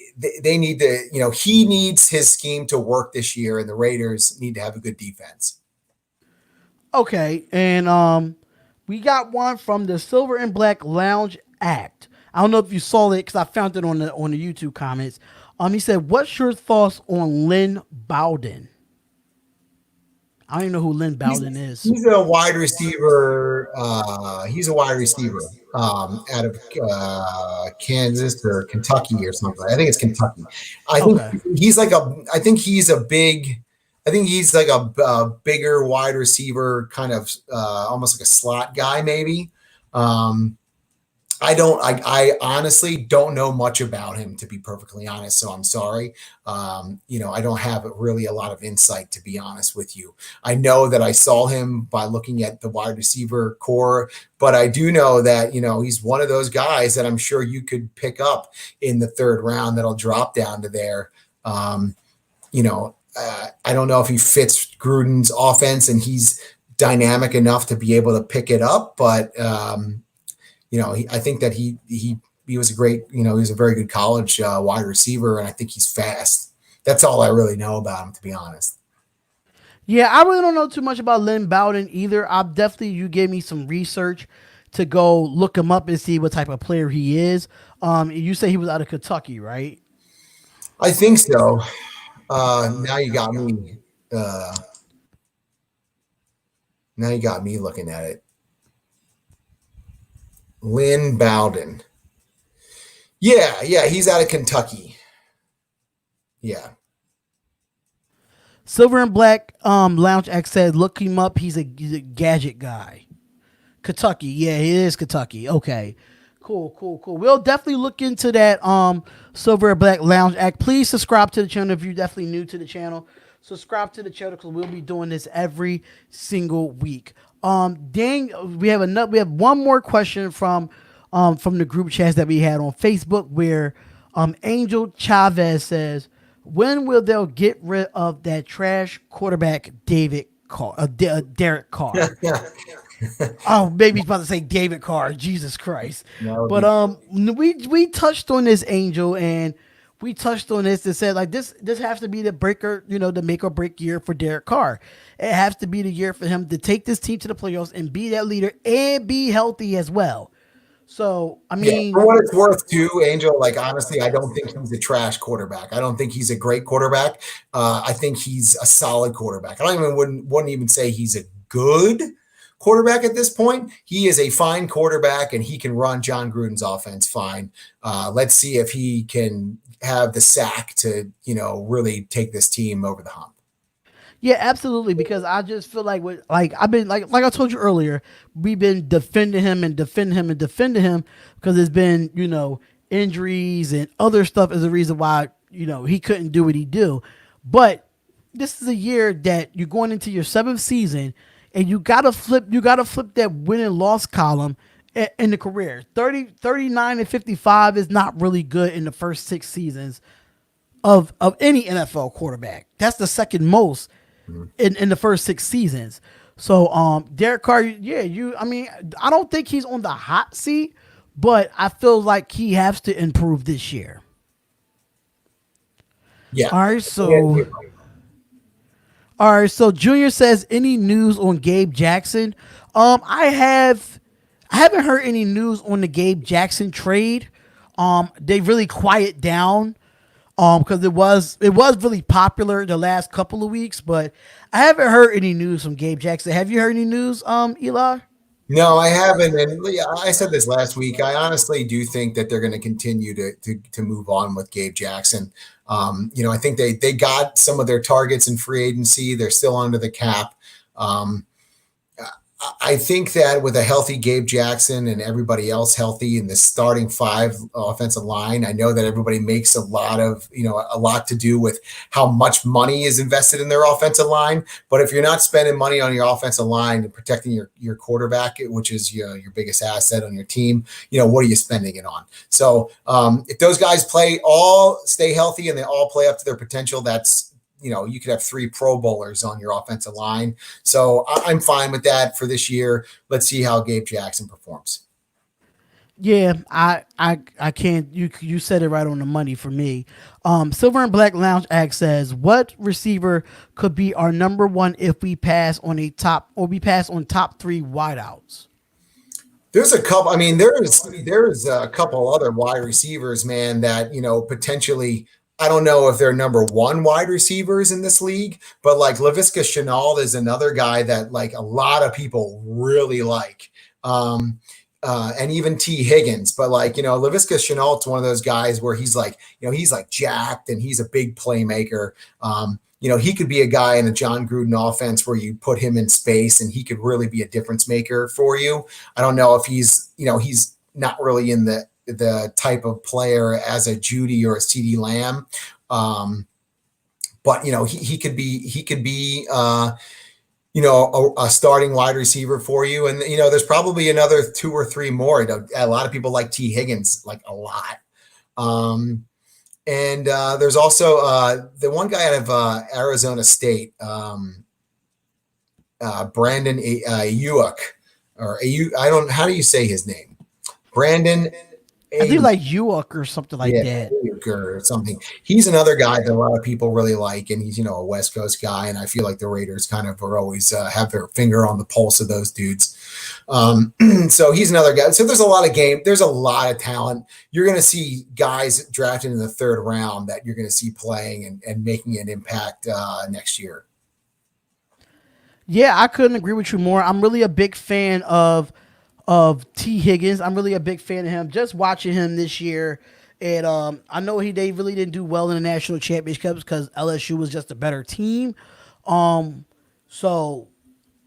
need to, he needs his scheme to work this year, and the Raiders need to have a good defense. Okay, and we got one from the Silver and Black Lounge Act. I don't know if you saw it because I found it on the YouTube comments. He said, "What's your thoughts on Lynn Bowden?" I don't even know who Lynn Bowden is. He's a wide receiver. Out of Kansas or Kentucky or something. I think it's Kentucky. I think he's like a bigger wide receiver, kind of almost like a slot guy, maybe. I honestly don't know much about him, to be perfectly honest. So I'm sorry. I don't have really a lot of insight, to be honest with you. I know that I saw him by looking at the wide receiver core, but I do know that, he's one of those guys that I'm sure you could pick up in the third round that'll drop down to there. I don't know if he fits Gruden's offense and he's dynamic enough to be able to pick it up, but, I think that he was a great, he was a very good college wide receiver, and I think he's fast. That's all I really know about him, to be honest. Yeah, I really don't know too much about Lynn Bowden either. You gave me some research to go look him up and see what type of player he is. You say he was out of Kentucky, right? I think so. Now you got me. Uh, Now you got me looking at it. Lynn Bowden. Yeah, yeah, he's out of Kentucky. Yeah. Silver and Black Lounge X said, look him up. He's a gadget guy. Kentucky. Yeah, he is Kentucky. Okay. Cool, cool, cool. We'll definitely look into that Silver and Black Lounge Act. Please subscribe to the channel if you're definitely new to the channel. Subscribe to the channel because we'll be doing this every single week. We have one more question from the group chats that we had on Facebook where Angel Chavez says, when will they get rid of that trash quarterback Derek Carr? Oh, maybe he's about to say David Carr. Jesus Christ! But we touched on this, Angel, and we touched on this and said like this has to be the breaker, the make or break year for Derek Carr. It has to be the year for him to take this team to the playoffs and be that leader and be healthy as well. So I Yeah, mean, for what it's worth, too, Angel. Like honestly, I don't think he's a trash quarterback. I don't think he's a great quarterback. I think he's a solid quarterback. I don't even wouldn't even say he's a good quarterback at this point. He is a fine quarterback, and he can run John Gruden's offense fine. Let's see if he can have the sack to really take this team over the hump. yeah, absolutely. Because I just feel like I've been like I told you earlier, we've been defending him and defending him and defending him because there's been injuries and other stuff as a reason why he couldn't do what he do. But this is a year that you're going into your seventh season, and you gotta flip that win and loss column in the career. 39 and 55 is not really good in the first 6 seasons of any NFL quarterback. That's the second most in the first 6 seasons. So Derek Carr, yeah, I mean, I don't think he's on the hot seat, but I feel like he has to improve this year. Yeah. All right, so Junior says, any news on Gabe Jackson? I haven't heard any news on the Gabe Jackson trade. They really quiet down because it was really popular the last couple of weeks, but I haven't heard any news from Gabe Jackson. Have you heard any news, Eli? No, I haven't. And I said this last week. I honestly do think that they're going to continue to move on with Gabe Jackson. I think they got some of their targets in free agency. They're still under the cap. Um, I think that with a healthy Gabe Jackson and everybody else healthy in the starting five offensive line, I know that everybody makes a lot to do with how much money is invested in their offensive line. But if you're not spending money on your offensive line and protecting your quarterback, which is your biggest asset on your team, what are you spending it on? So if those guys stay healthy and they all play up to their potential, that's you could have 3 Pro Bowlers on your offensive line. So I'm fine with that for this year. Let's see how Gabe Jackson performs. Yeah, I can't. You said it right on the money for me. Silver and Black Lounge Act says, what receiver could be our number one if we pass on top 3 wideouts? There's a couple. I mean, there's a couple other wide receivers, man, that potentially. I don't know if they're number 1 wide receivers in this league, but like Laviska Shenault is another guy that like a lot of people really like. And even T Higgins, but like, Laviska Shenault's one of those guys where he's like, he's like jacked and he's a big playmaker. He could be a guy in a John Gruden offense where you put him in space and he could really be a difference maker for you. I don't know if he's not really in the type of player as a Judy or a CD Lamb. But he could be a starting wide receiver for you. And there's probably another 2 or 3 more. A lot of people like T Higgins like a lot. And there's also the one guy out of Arizona State, Brandon Ayuk, or Ayuk. How do you say his name? Brandon I think A like Ewok or something like Yeah, that. or something. He's another guy that a lot of people really like, and he's a West Coast guy, and I feel like the Raiders kind of are always have their finger on the pulse of those dudes. So he's another guy. So there's a lot of game. There's a lot of talent. You're going to see guys drafted in the third round that you're going to see playing and making an impact next year. Yeah, I couldn't agree with you more. I'm really a big fan of T Higgins. I'm really a big fan of him. Just watching him this year, and I know they really didn't do well in the national championships because LSU was just a better team. Um, so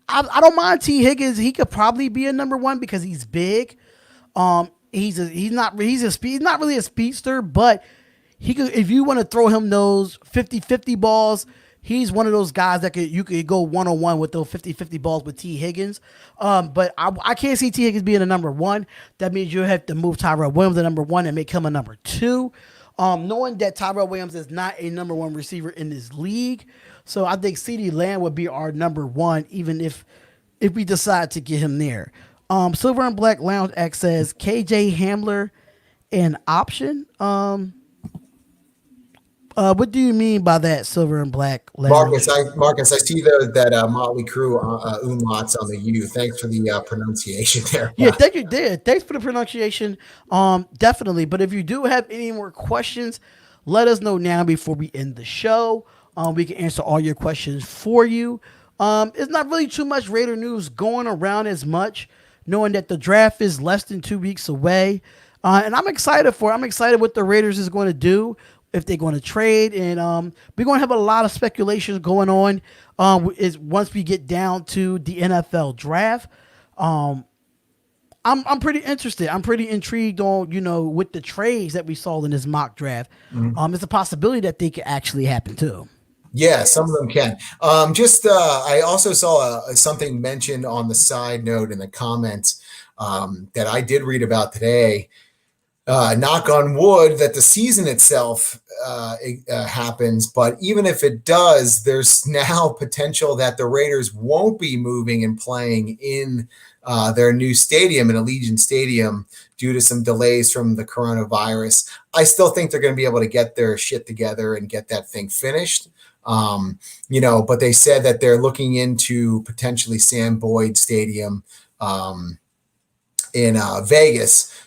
I don't mind T Higgins. He could probably be a number one because he's big. He's not really a speedster, but he could, if you want to throw him those 50-50 balls, he's one of those guys that you could go one-on-one with those 50-50 balls with T Higgins. But I can't see T Higgins being a number one. That means you have to move Tyrell Williams to number one and make him a number two. Knowing that Tyrell Williams is not a number one receiver in this league. So I think CeeDee Lamb would be our number one, even if we decide to get him there. Silver and Black Lounge X says KJ Hamler an option. What do you mean by that, Silver and Black Lounge? Marcus, I see that Motley Crue umlauts on the U. Thanks for the pronunciation there. Yeah, thank you, did. Thanks for the pronunciation. Definitely. But if you do have any more questions, let us know now before we end the show. We can answer all your questions for you. It's not really too much Raider news going around as much, knowing that the draft is less than 2 weeks away. And I'm excited for it. I'm excited what the Raiders is going to do, if they're going to trade. And we're going to have a lot of speculations going on is once we get down to the NFL draft. I'm pretty interested. I'm pretty intrigued on, with the trades that we saw in this mock draft. It's a possibility that they could actually happen too. Yeah, some of them can. I also saw something mentioned on the side note in the comments that I did read about today. Knock on wood that the season itself happens, but even if it does, there's now potential that the Raiders won't be moving and playing in their new stadium, in Allegiant Stadium, due to some delays from the coronavirus. I still think they're going to be able to get their shit together and get that thing finished. But they said that they're looking into potentially Sam Boyd Stadium in Vegas,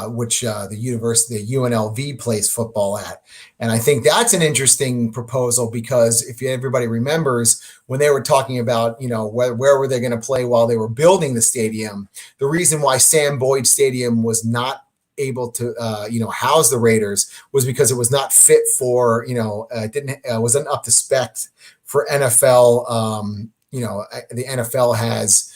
which the UNLV plays football at. And I think that's an interesting proposal because if everybody remembers when they were talking about, where were they going to play while they were building the stadium, the reason why Sam Boyd Stadium was not able to house the Raiders was because it was not fit for wasn't up to spec for NFL. The NFL has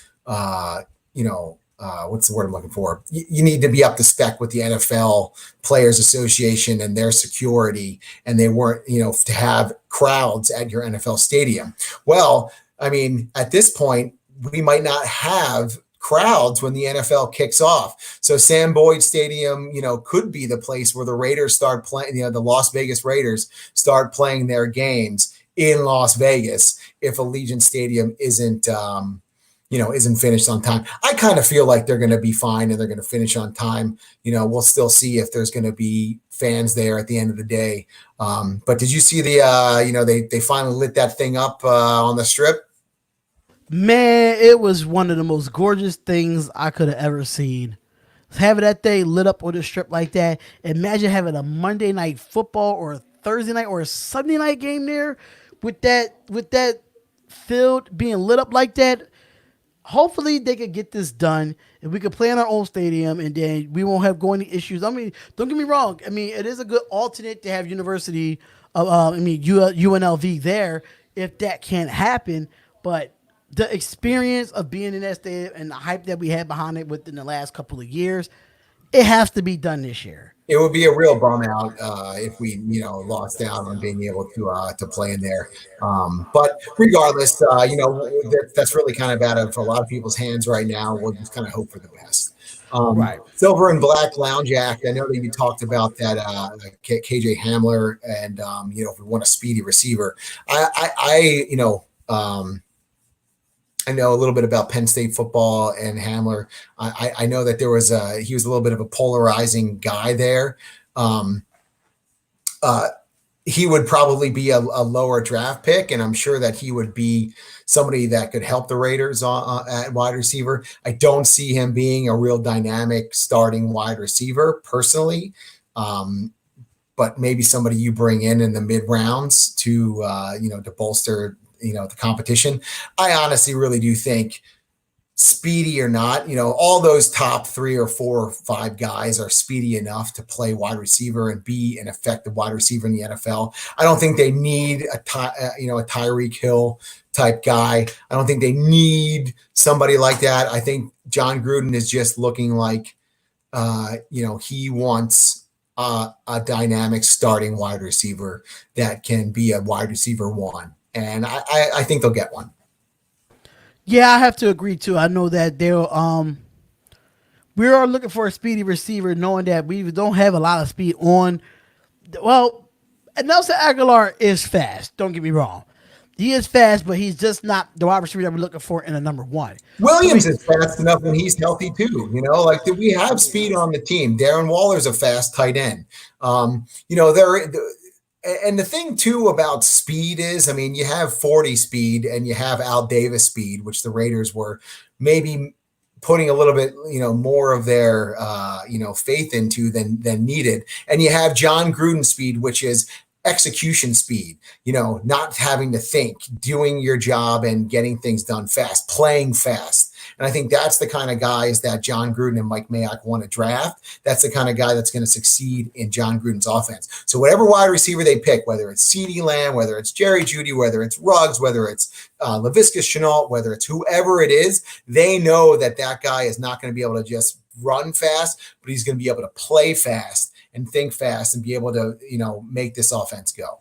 what's the word I'm looking for? You need to be up to spec with the NFL Players Association and their security, and they weren't to have crowds at your NFL stadium. Well, I mean, at this point, we might not have crowds when the NFL kicks off. So Sam Boyd Stadium, could be the place where the Raiders start playing, the Las Vegas Raiders start playing their games in Las Vegas if Allegiant Stadium isn't finished on time. I kind of feel like they're going to be fine and they're going to finish on time. We'll still see if there's going to be fans there at the end of the day. But did you see they finally lit that thing up on the Strip? Man, it was one of the most gorgeous things I could have ever seen. Having that thing lit up on the Strip like that. Imagine having a Monday night football or a Thursday night or a Sunday night game there with that field being lit up like that. Hopefully they could get this done and we could play in our own stadium and then we won't have going issues. I mean, don't get me wrong. I mean, it is a good alternate to have UNLV there if that can't happen. But the experience of being in that stadium and the hype that we had behind it within the last couple of years, it has to be done this year. It would be a real bum out if we, lost out on being able to play in there. But regardless, that's really kind of out of a lot of people's hands right now. We'll just kind of hope for the best. Right. Silver and Black Lounge Act. I know that you talked about that KJ Hamler, and if we want a speedy receiver, I know a little bit about Penn State football and Hamler. I know that he was a little bit of a polarizing guy there. Um, uh, he would probably be a lower draft pick, and I'm sure that he would be somebody that could help the Raiders at wide receiver. I don't see him being a real dynamic starting wide receiver personally, but maybe somebody you bring in the mid rounds to to bolster the competition. I honestly really do think, speedy or not, all those top 3 or 4 or 5 guys are speedy enough to play wide receiver and be an effective wide receiver in the NFL. I don't think they need a Tyreek Hill type guy. I don't think they need somebody like that. I think John Gruden is just looking like, he wants a dynamic starting wide receiver that can be a wide receiver 1. And I think they'll get one. Yeah, I have to agree too. I know that they'll we are looking for a speedy receiver, knowing that we don't have a lot of speed on. Well, Nelson Aguilar is fast. Don't get me wrong. He is fast, but he's just not the wide receiver that we're looking for in a number 1. Williams is fast enough when he's healthy too. Like, we have speed on the team. Darren Waller's a fast tight end. And the thing too about speed is, you have 40 speed and you have Al Davis speed, which the Raiders were maybe putting a little bit, more of their, faith into than needed. And you have John Gruden speed, which is execution speed, not having to think, doing your job and getting things done fast, playing fast. And I think that's the kind of guys that John Gruden and Mike Mayock want to draft. That's the kind of guy that's going to succeed in John Gruden's offense. So whatever wide receiver they pick, whether it's CeeDee Lamb, whether it's Jerry Jeudy, whether it's Ruggs, whether it's Laviska Shenault, whether it's whoever it is, they know that guy is not going to be able to just run fast, but he's going to be able to play fast and think fast and be able to, make this offense go.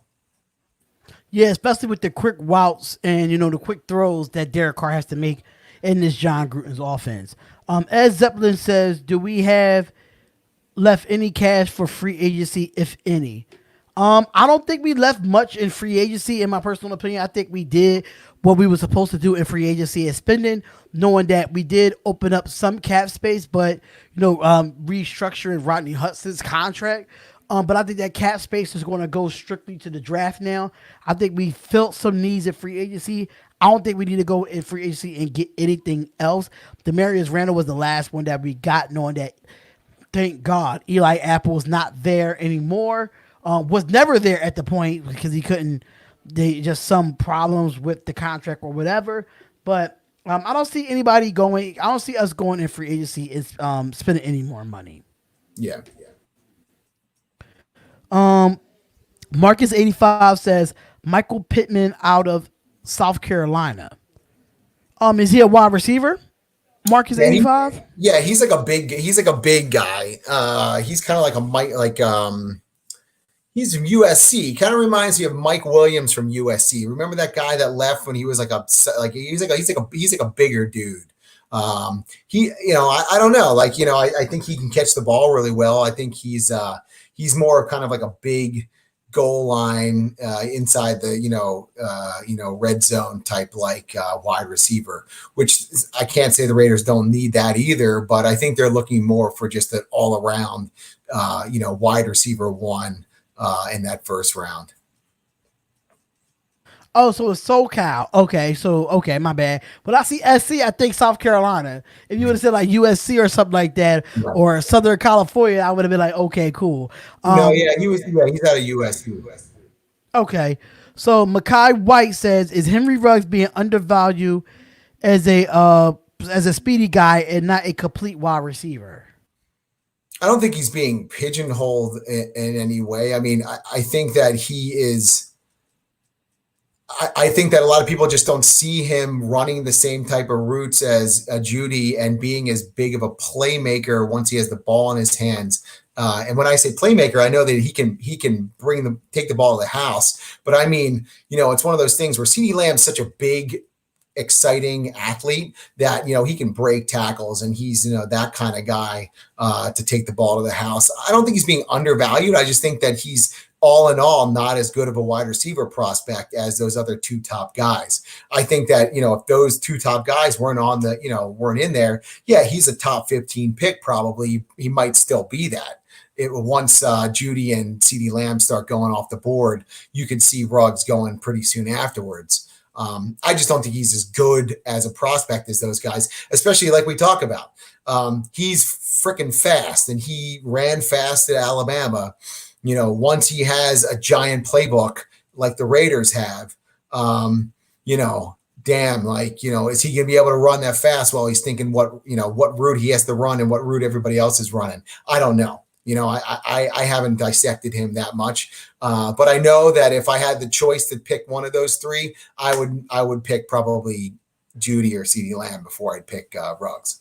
Yeah, especially with the quick routes and, the quick throws that Derek Carr has to make in this John Gruden's offense. Ed Zeppelin says, do we have left any cash for free agency, if any? I don't think we left much in free agency, in my personal opinion. I think we did what we were supposed to do in free agency and spending, knowing that we did open up some cap space, but, restructuring Rodney Hudson's contract. But I think that cap space is going to go strictly to the draft now. I think we filled some needs in free agency. I don't think we need to go in free agency and get anything else. Demarius Randall was the last one that we got, knowing that, thank God, Eli Apple was not there anymore. Was never there at the point because he couldn't. They just some problems with the contract or whatever. But I don't see anybody going. I don't see us going in free agency and spending any more money. Yeah. Marcus 85 says Michael Pittman out of South Carolina. Is he a wide receiver? Marcus 85? Yeah, he's like a big guy. He's kind of like he's from USC. Kind of reminds me of Mike Williams from USC. Remember that guy that left when he was he's like a bigger dude. I don't know. I think he can catch the ball really well. I think he's more kind of like a big goal line inside the red zone type wide receiver, which I can't say the Raiders don't need that either, but I think they're looking more for just an all around wide receiver 1 in that first round. Oh, so it's SoCal. Okay, my bad. But I see SC, I think South Carolina. If you would have said like USC or something like that, right, or Southern California, I would have been like, okay, cool. He's out of USC. Okay. So Makai White says, is Henry Ruggs being undervalued as a speedy guy and not a complete wide receiver? I don't think he's being pigeonholed in any way. I think that he is. I think that a lot of people just don't see him running the same type of routes as Jeudy and being as big of a playmaker once he has the ball in his hands. And when I say playmaker, I know that he can take the ball to the house. But it's one of those things where CeeDee Lamb's such a big, exciting athlete that, he can break tackles and he's, that kind of guy to take the ball to the house. I don't think he's being undervalued. I just think that he's all in all, not as good of a wide receiver prospect as those other two top guys. I think that, if those two top guys weren't on the, weren't in there, yeah, he's a top 15 pick. Probably he might still be that. Once Judy and CeeDee Lamb start going off the board, you can see Ruggs going pretty soon afterwards. I just don't think he's as good as a prospect as those guys, especially like we talk about. He's freaking fast, and he ran fast at Alabama. Once he has a giant playbook like the Raiders have, damn, is he going to be able to run that fast while he's thinking what route he has to run and what route everybody else is running? I don't know. I haven't dissected him that much, but I know that if I had the choice to pick one of those three, I would pick probably Judy or CeeDee Lamb before I'd pick Ruggs.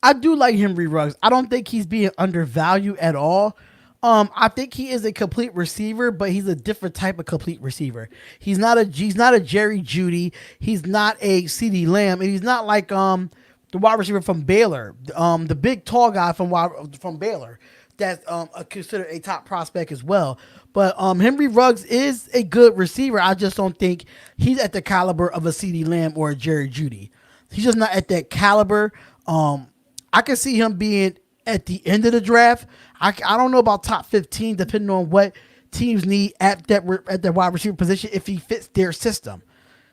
I do like Henry Ruggs. I don't think he's being undervalued at all. I think he is a complete receiver, but he's a different type of complete receiver. He's not a Jerry Judy. He's not a CeeDee Lamb, and he's not like the wide receiver from Baylor, the big tall guy from Baylor. That's considered a top prospect as well. But Henry Ruggs is a good receiver. I just don't think he's at the caliber of a CeeDee Lamb or a Jerry Judy. He's just not at that caliber. I can see him being at the end of the draft. I don't know about top 15, depending on what teams need at that wide receiver position if he fits their system.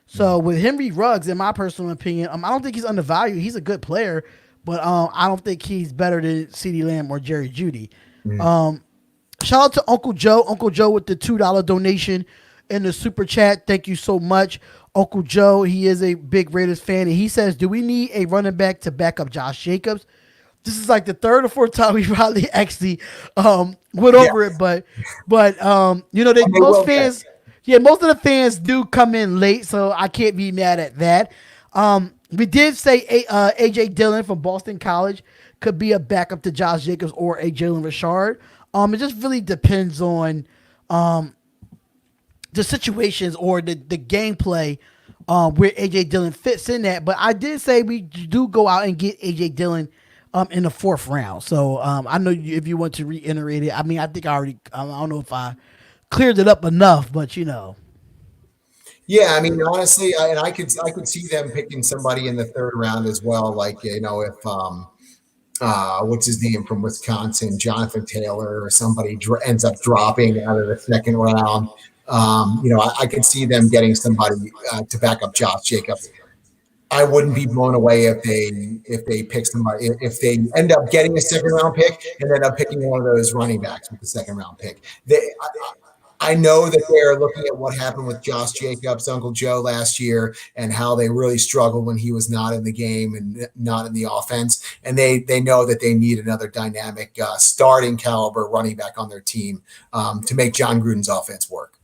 So with Henry Ruggs, in my personal opinion, I don't think he's undervalued. He's a good player, but I don't think he's better than CeeDee Lamb or Jerry Judy. Shout out to Uncle Joe. Uncle Joe with the $2 donation in the super chat. Thank you so much, Uncle Joe. He is a big Raiders fan, and he says, "Do we need a running back to back up Josh Jacobs?" This is like the third or fourth time we probably actually went over it, but most fans, most of the fans do come in late, so I can't be mad at that. We did say AJ Dillon from Boston College could be a backup to Josh Jacobs or a Jalen Richard. It just really depends on the situations or the gameplay where AJ Dillon fits in that. But I did say we do go out and get AJ Dillon in the 4th round. So I know if you want to reiterate it. I mean, I think I don't know if I cleared it up enough, but Yeah, I mean, honestly, I could see them picking somebody in the 3rd round as well. Like, if what's his name from Wisconsin, Jonathan Taylor, or somebody ends up dropping out of the 2nd round. I could see them getting somebody to back up Josh Jacobs. I wouldn't be blown away if they pick somebody, if they end up getting a 2nd round pick and end up picking one of those running backs with the 2nd round pick. I know that they're looking at what happened with Josh Jacobs, Uncle Joe, last year, and how they really struggled when he was not in the game and not in the offense. And they know that they need another dynamic starting caliber running back on their team to make John Gruden's offense work.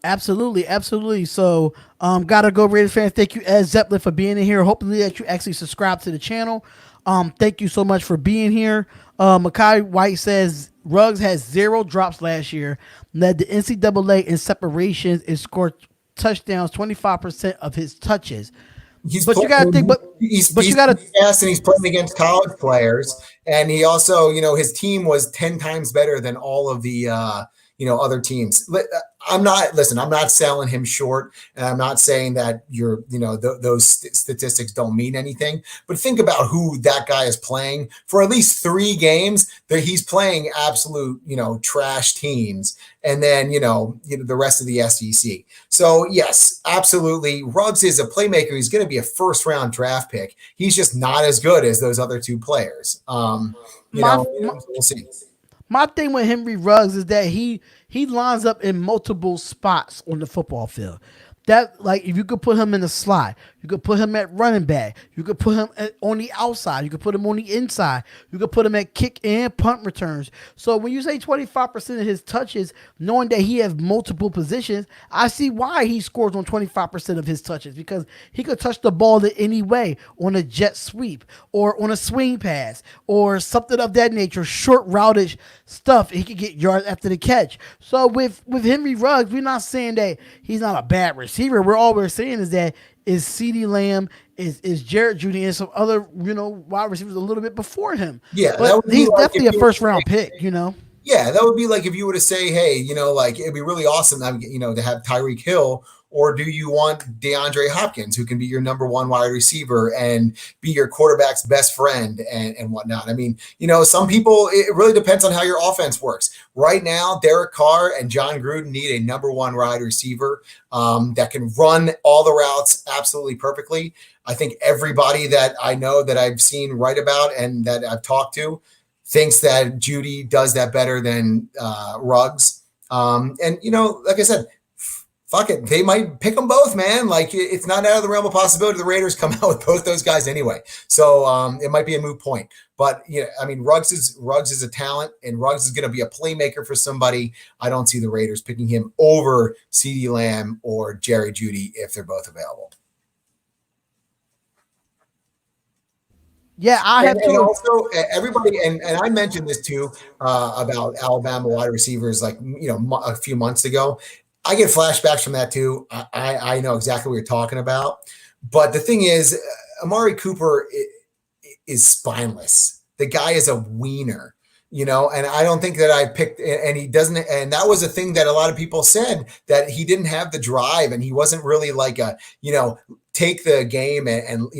Absolutely, absolutely. So, gotta go, Raiders fans. Thank you, Ed Zeppelin, for being in here. Hopefully that you actually subscribe to the channel. Thank you so much for being here. Makai White says Ruggs has 0 drops last year, led the NCAA in separations, and scored touchdowns 25% of his touches. He's fast and he's playing against college players, and he also, his team was 10 times better than all of the other teams. I'm not selling him short, and I'm not saying that those statistics don't mean anything, but think about who that guy is playing for. At least 3 games that he's playing absolute, trash teams, and then, the rest of the SEC. So yes, absolutely. Ruggs is a playmaker. He's going to be a 1st round draft pick. He's just not as good as those other 2 players. We'll see. My thing with Henry Ruggs is that he lines up in multiple spots on the football field. That, like, if you could put him in the slot, you could put him at running back, you could put him on the outside, you could put him on the inside, you could put him at kick and punt returns. So when you say 25% of his touches, knowing that he has multiple positions, I see why he scores on 25% of his touches, because he could touch the ball in any way, on a jet sweep or on a swing pass or something of that nature, short routage stuff. He could get yards after the catch. So with Henry Ruggs, we're not saying that he's not a bad receiver. We're saying is that is CeeDee Lamb, is Jared Judy, and some other wide receivers a little bit before him. Yeah, but he's definitely a 1st round pick. Yeah, Yeah, that would be like if you were to say, hey, like it'd be really awesome, to have Tyreek Hill, or do you want DeAndre Hopkins, who can be your number one wide receiver and be your quarterback's best friend and whatnot? I mean, some people, it really depends on how your offense works. Right now, Derek Carr and John Gruden need a number one wide receiver that can run all the routes absolutely perfectly. I think everybody that I know that I've seen write about and that I've talked to thinks that Judy does that better than Ruggs. And like I said, fuck it, they might pick them both, man. Like it's not out of the realm of possibility the Raiders come out with both those guys anyway. So it might be a moot point. But I mean, Ruggs is a talent, and Ruggs is going to be a playmaker for somebody. I don't see the Raiders picking him over CeeDee Lamb or Jerry Jeudy if they're both available. Yeah, I have and to. also everybody, and I mentioned this too about Alabama wide receivers, like a few months ago. I get flashbacks from that too. I know exactly what you're talking about, but the thing is, Amari Cooper is spineless. The guy is a wiener, and I don't think that I picked, and he doesn't, and that was a thing that a lot of people said, that he didn't have the drive, and he wasn't really like a, take the game and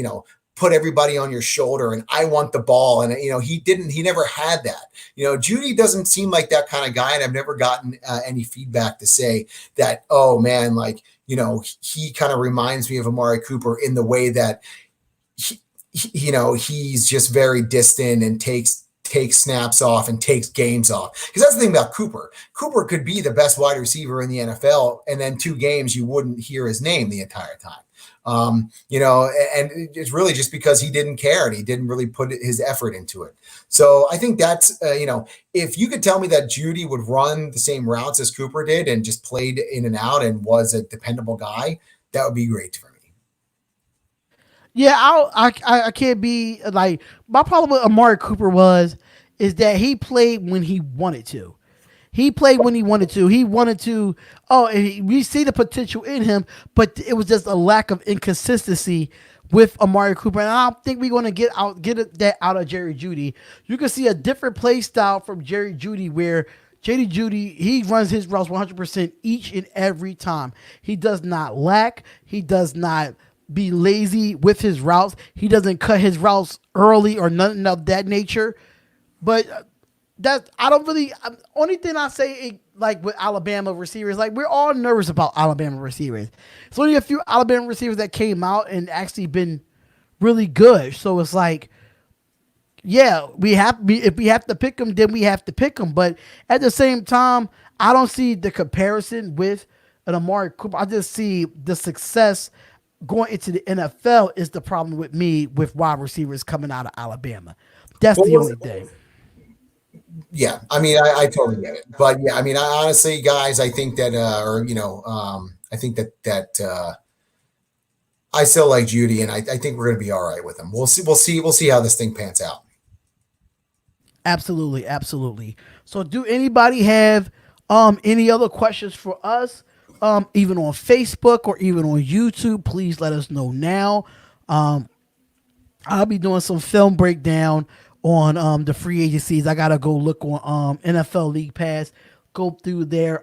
put everybody on your shoulder and I want the ball. And, he never had that. Jeudy doesn't seem like that kind of guy. And I've never gotten any feedback to say that, oh man, like, he kind of reminds me of Amari Cooper in the way that, he's just very distant and takes snaps off and takes games off. Because that's the thing about Cooper. Cooper could be the best wide receiver in the NFL, and then 2 games you wouldn't hear his name the entire time. And it's really just because he didn't care and he didn't really put his effort into it. So I think that's, if you could tell me that Jeudy would run the same routes as Cooper did and just played in and out and was a dependable guy, that would be great for me. Yeah, I can't be like, my problem with Amari Cooper is that he played when he wanted to. He played when he wanted to. He wanted to. We see the potential in him, but it was just a lack of inconsistency with Amari Cooper. And I don't think we're going to get that out of Jerry Jeudy. You can see a different play style from Jerry Jeudy, where Jerry Jeudy, he runs his routes 100% each and every time. He does not lack. He does not be lazy with his routes. He doesn't cut his routes early or nothing of that nature. But only thing I say, like with Alabama receivers, like we're all nervous about Alabama receivers. It's only a few Alabama receivers that came out and actually been really good. So it's like, yeah, if we have to pick them, then we have to pick them. But at the same time, I don't see the comparison with an Amari Cooper. I just see the success going into the NFL is the problem with me with wide receivers coming out of Alabama. That's the only thing. Yeah, I mean, I totally get it, but yeah, I mean, honestly, guys, I think that, I think that I still like Jeudy, and I think we're going to be all right with him. We'll see how this thing pans out. Absolutely, absolutely. So, do anybody have any other questions for us? Even on Facebook or even on YouTube, please let us know now. I'll be doing some film breakdown on the free agencies. I gotta go look on NFL League Pass, go through their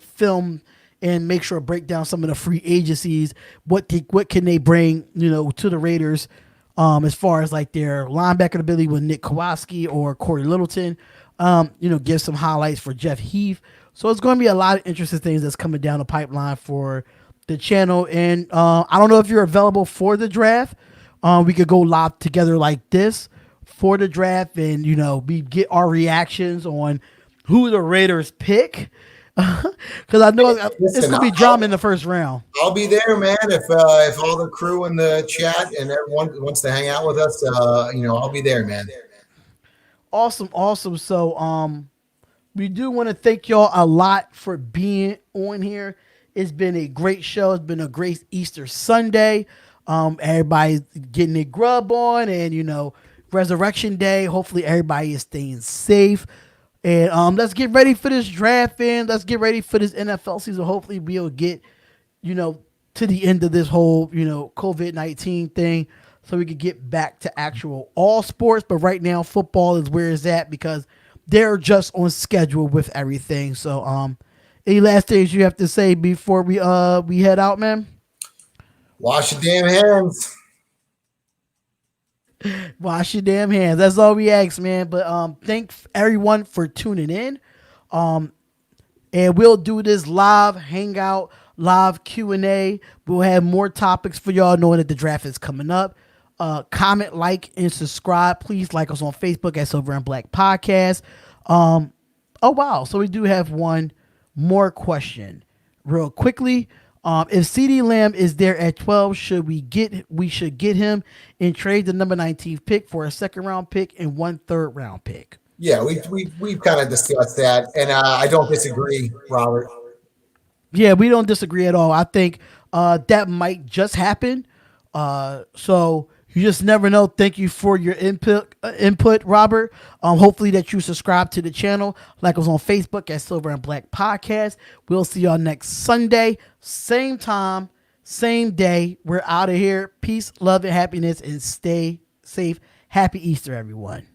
film and make sure to break down some of the free agencies. What can they bring, to the Raiders, as far as like their linebacker ability with Nick Kowalski or Corey Littleton. Give some highlights for Jeff Heath. So it's going to be a lot of interesting things that's coming down the pipeline for the channel. And I don't know if you're available for the draft. We could go live together like this for the draft, and we get our reactions on who the Raiders pick. Because I know it's gonna be drama in the first round. I'll be there, man. If all the crew in the chat and everyone wants to hang out with us, I'll be there, man. Awesome. So we do want to thank y'all a lot for being on here. It's been a great show. It's been a great Easter Sunday. Everybody's getting their grub on, and Resurrection Day. Hopefully everybody is staying safe. And let's get ready for this draft, and let's get ready for this NFL season. Hopefully we'll get, to the end of this whole, COVID-19 thing, so we can get back to actual all sports. But right now, football is where it's at, because they're just on schedule with everything. So any last things you have to say before we head out, man? Wash your damn hands. Wash your damn hands. That's all we ask, man. But thank everyone for tuning in. Um, and we'll do this live hangout, live Q&A. We'll have more topics for y'all, knowing that the draft is coming up. Comment, like, and subscribe. Please like us on Facebook at Silver and Black Podcast. Oh wow! So we do have one more question, real quickly. If CD Lamb is there at 12, we should get him and trade the number 19 pick for a second round pick and 1/3 round pick. Yeah, we've kind of discussed that, and I don't disagree, Robert. Yeah, we don't disagree at all. I think that might just happen. So you just never know. Thank you for your input, Robert. Hopefully that you subscribe to the channel, like us on Facebook at Silver and Black Podcast. We'll see y'all next Sunday, same time, same day. We're out of here. Peace, love, and happiness, and stay safe. Happy Easter, everyone.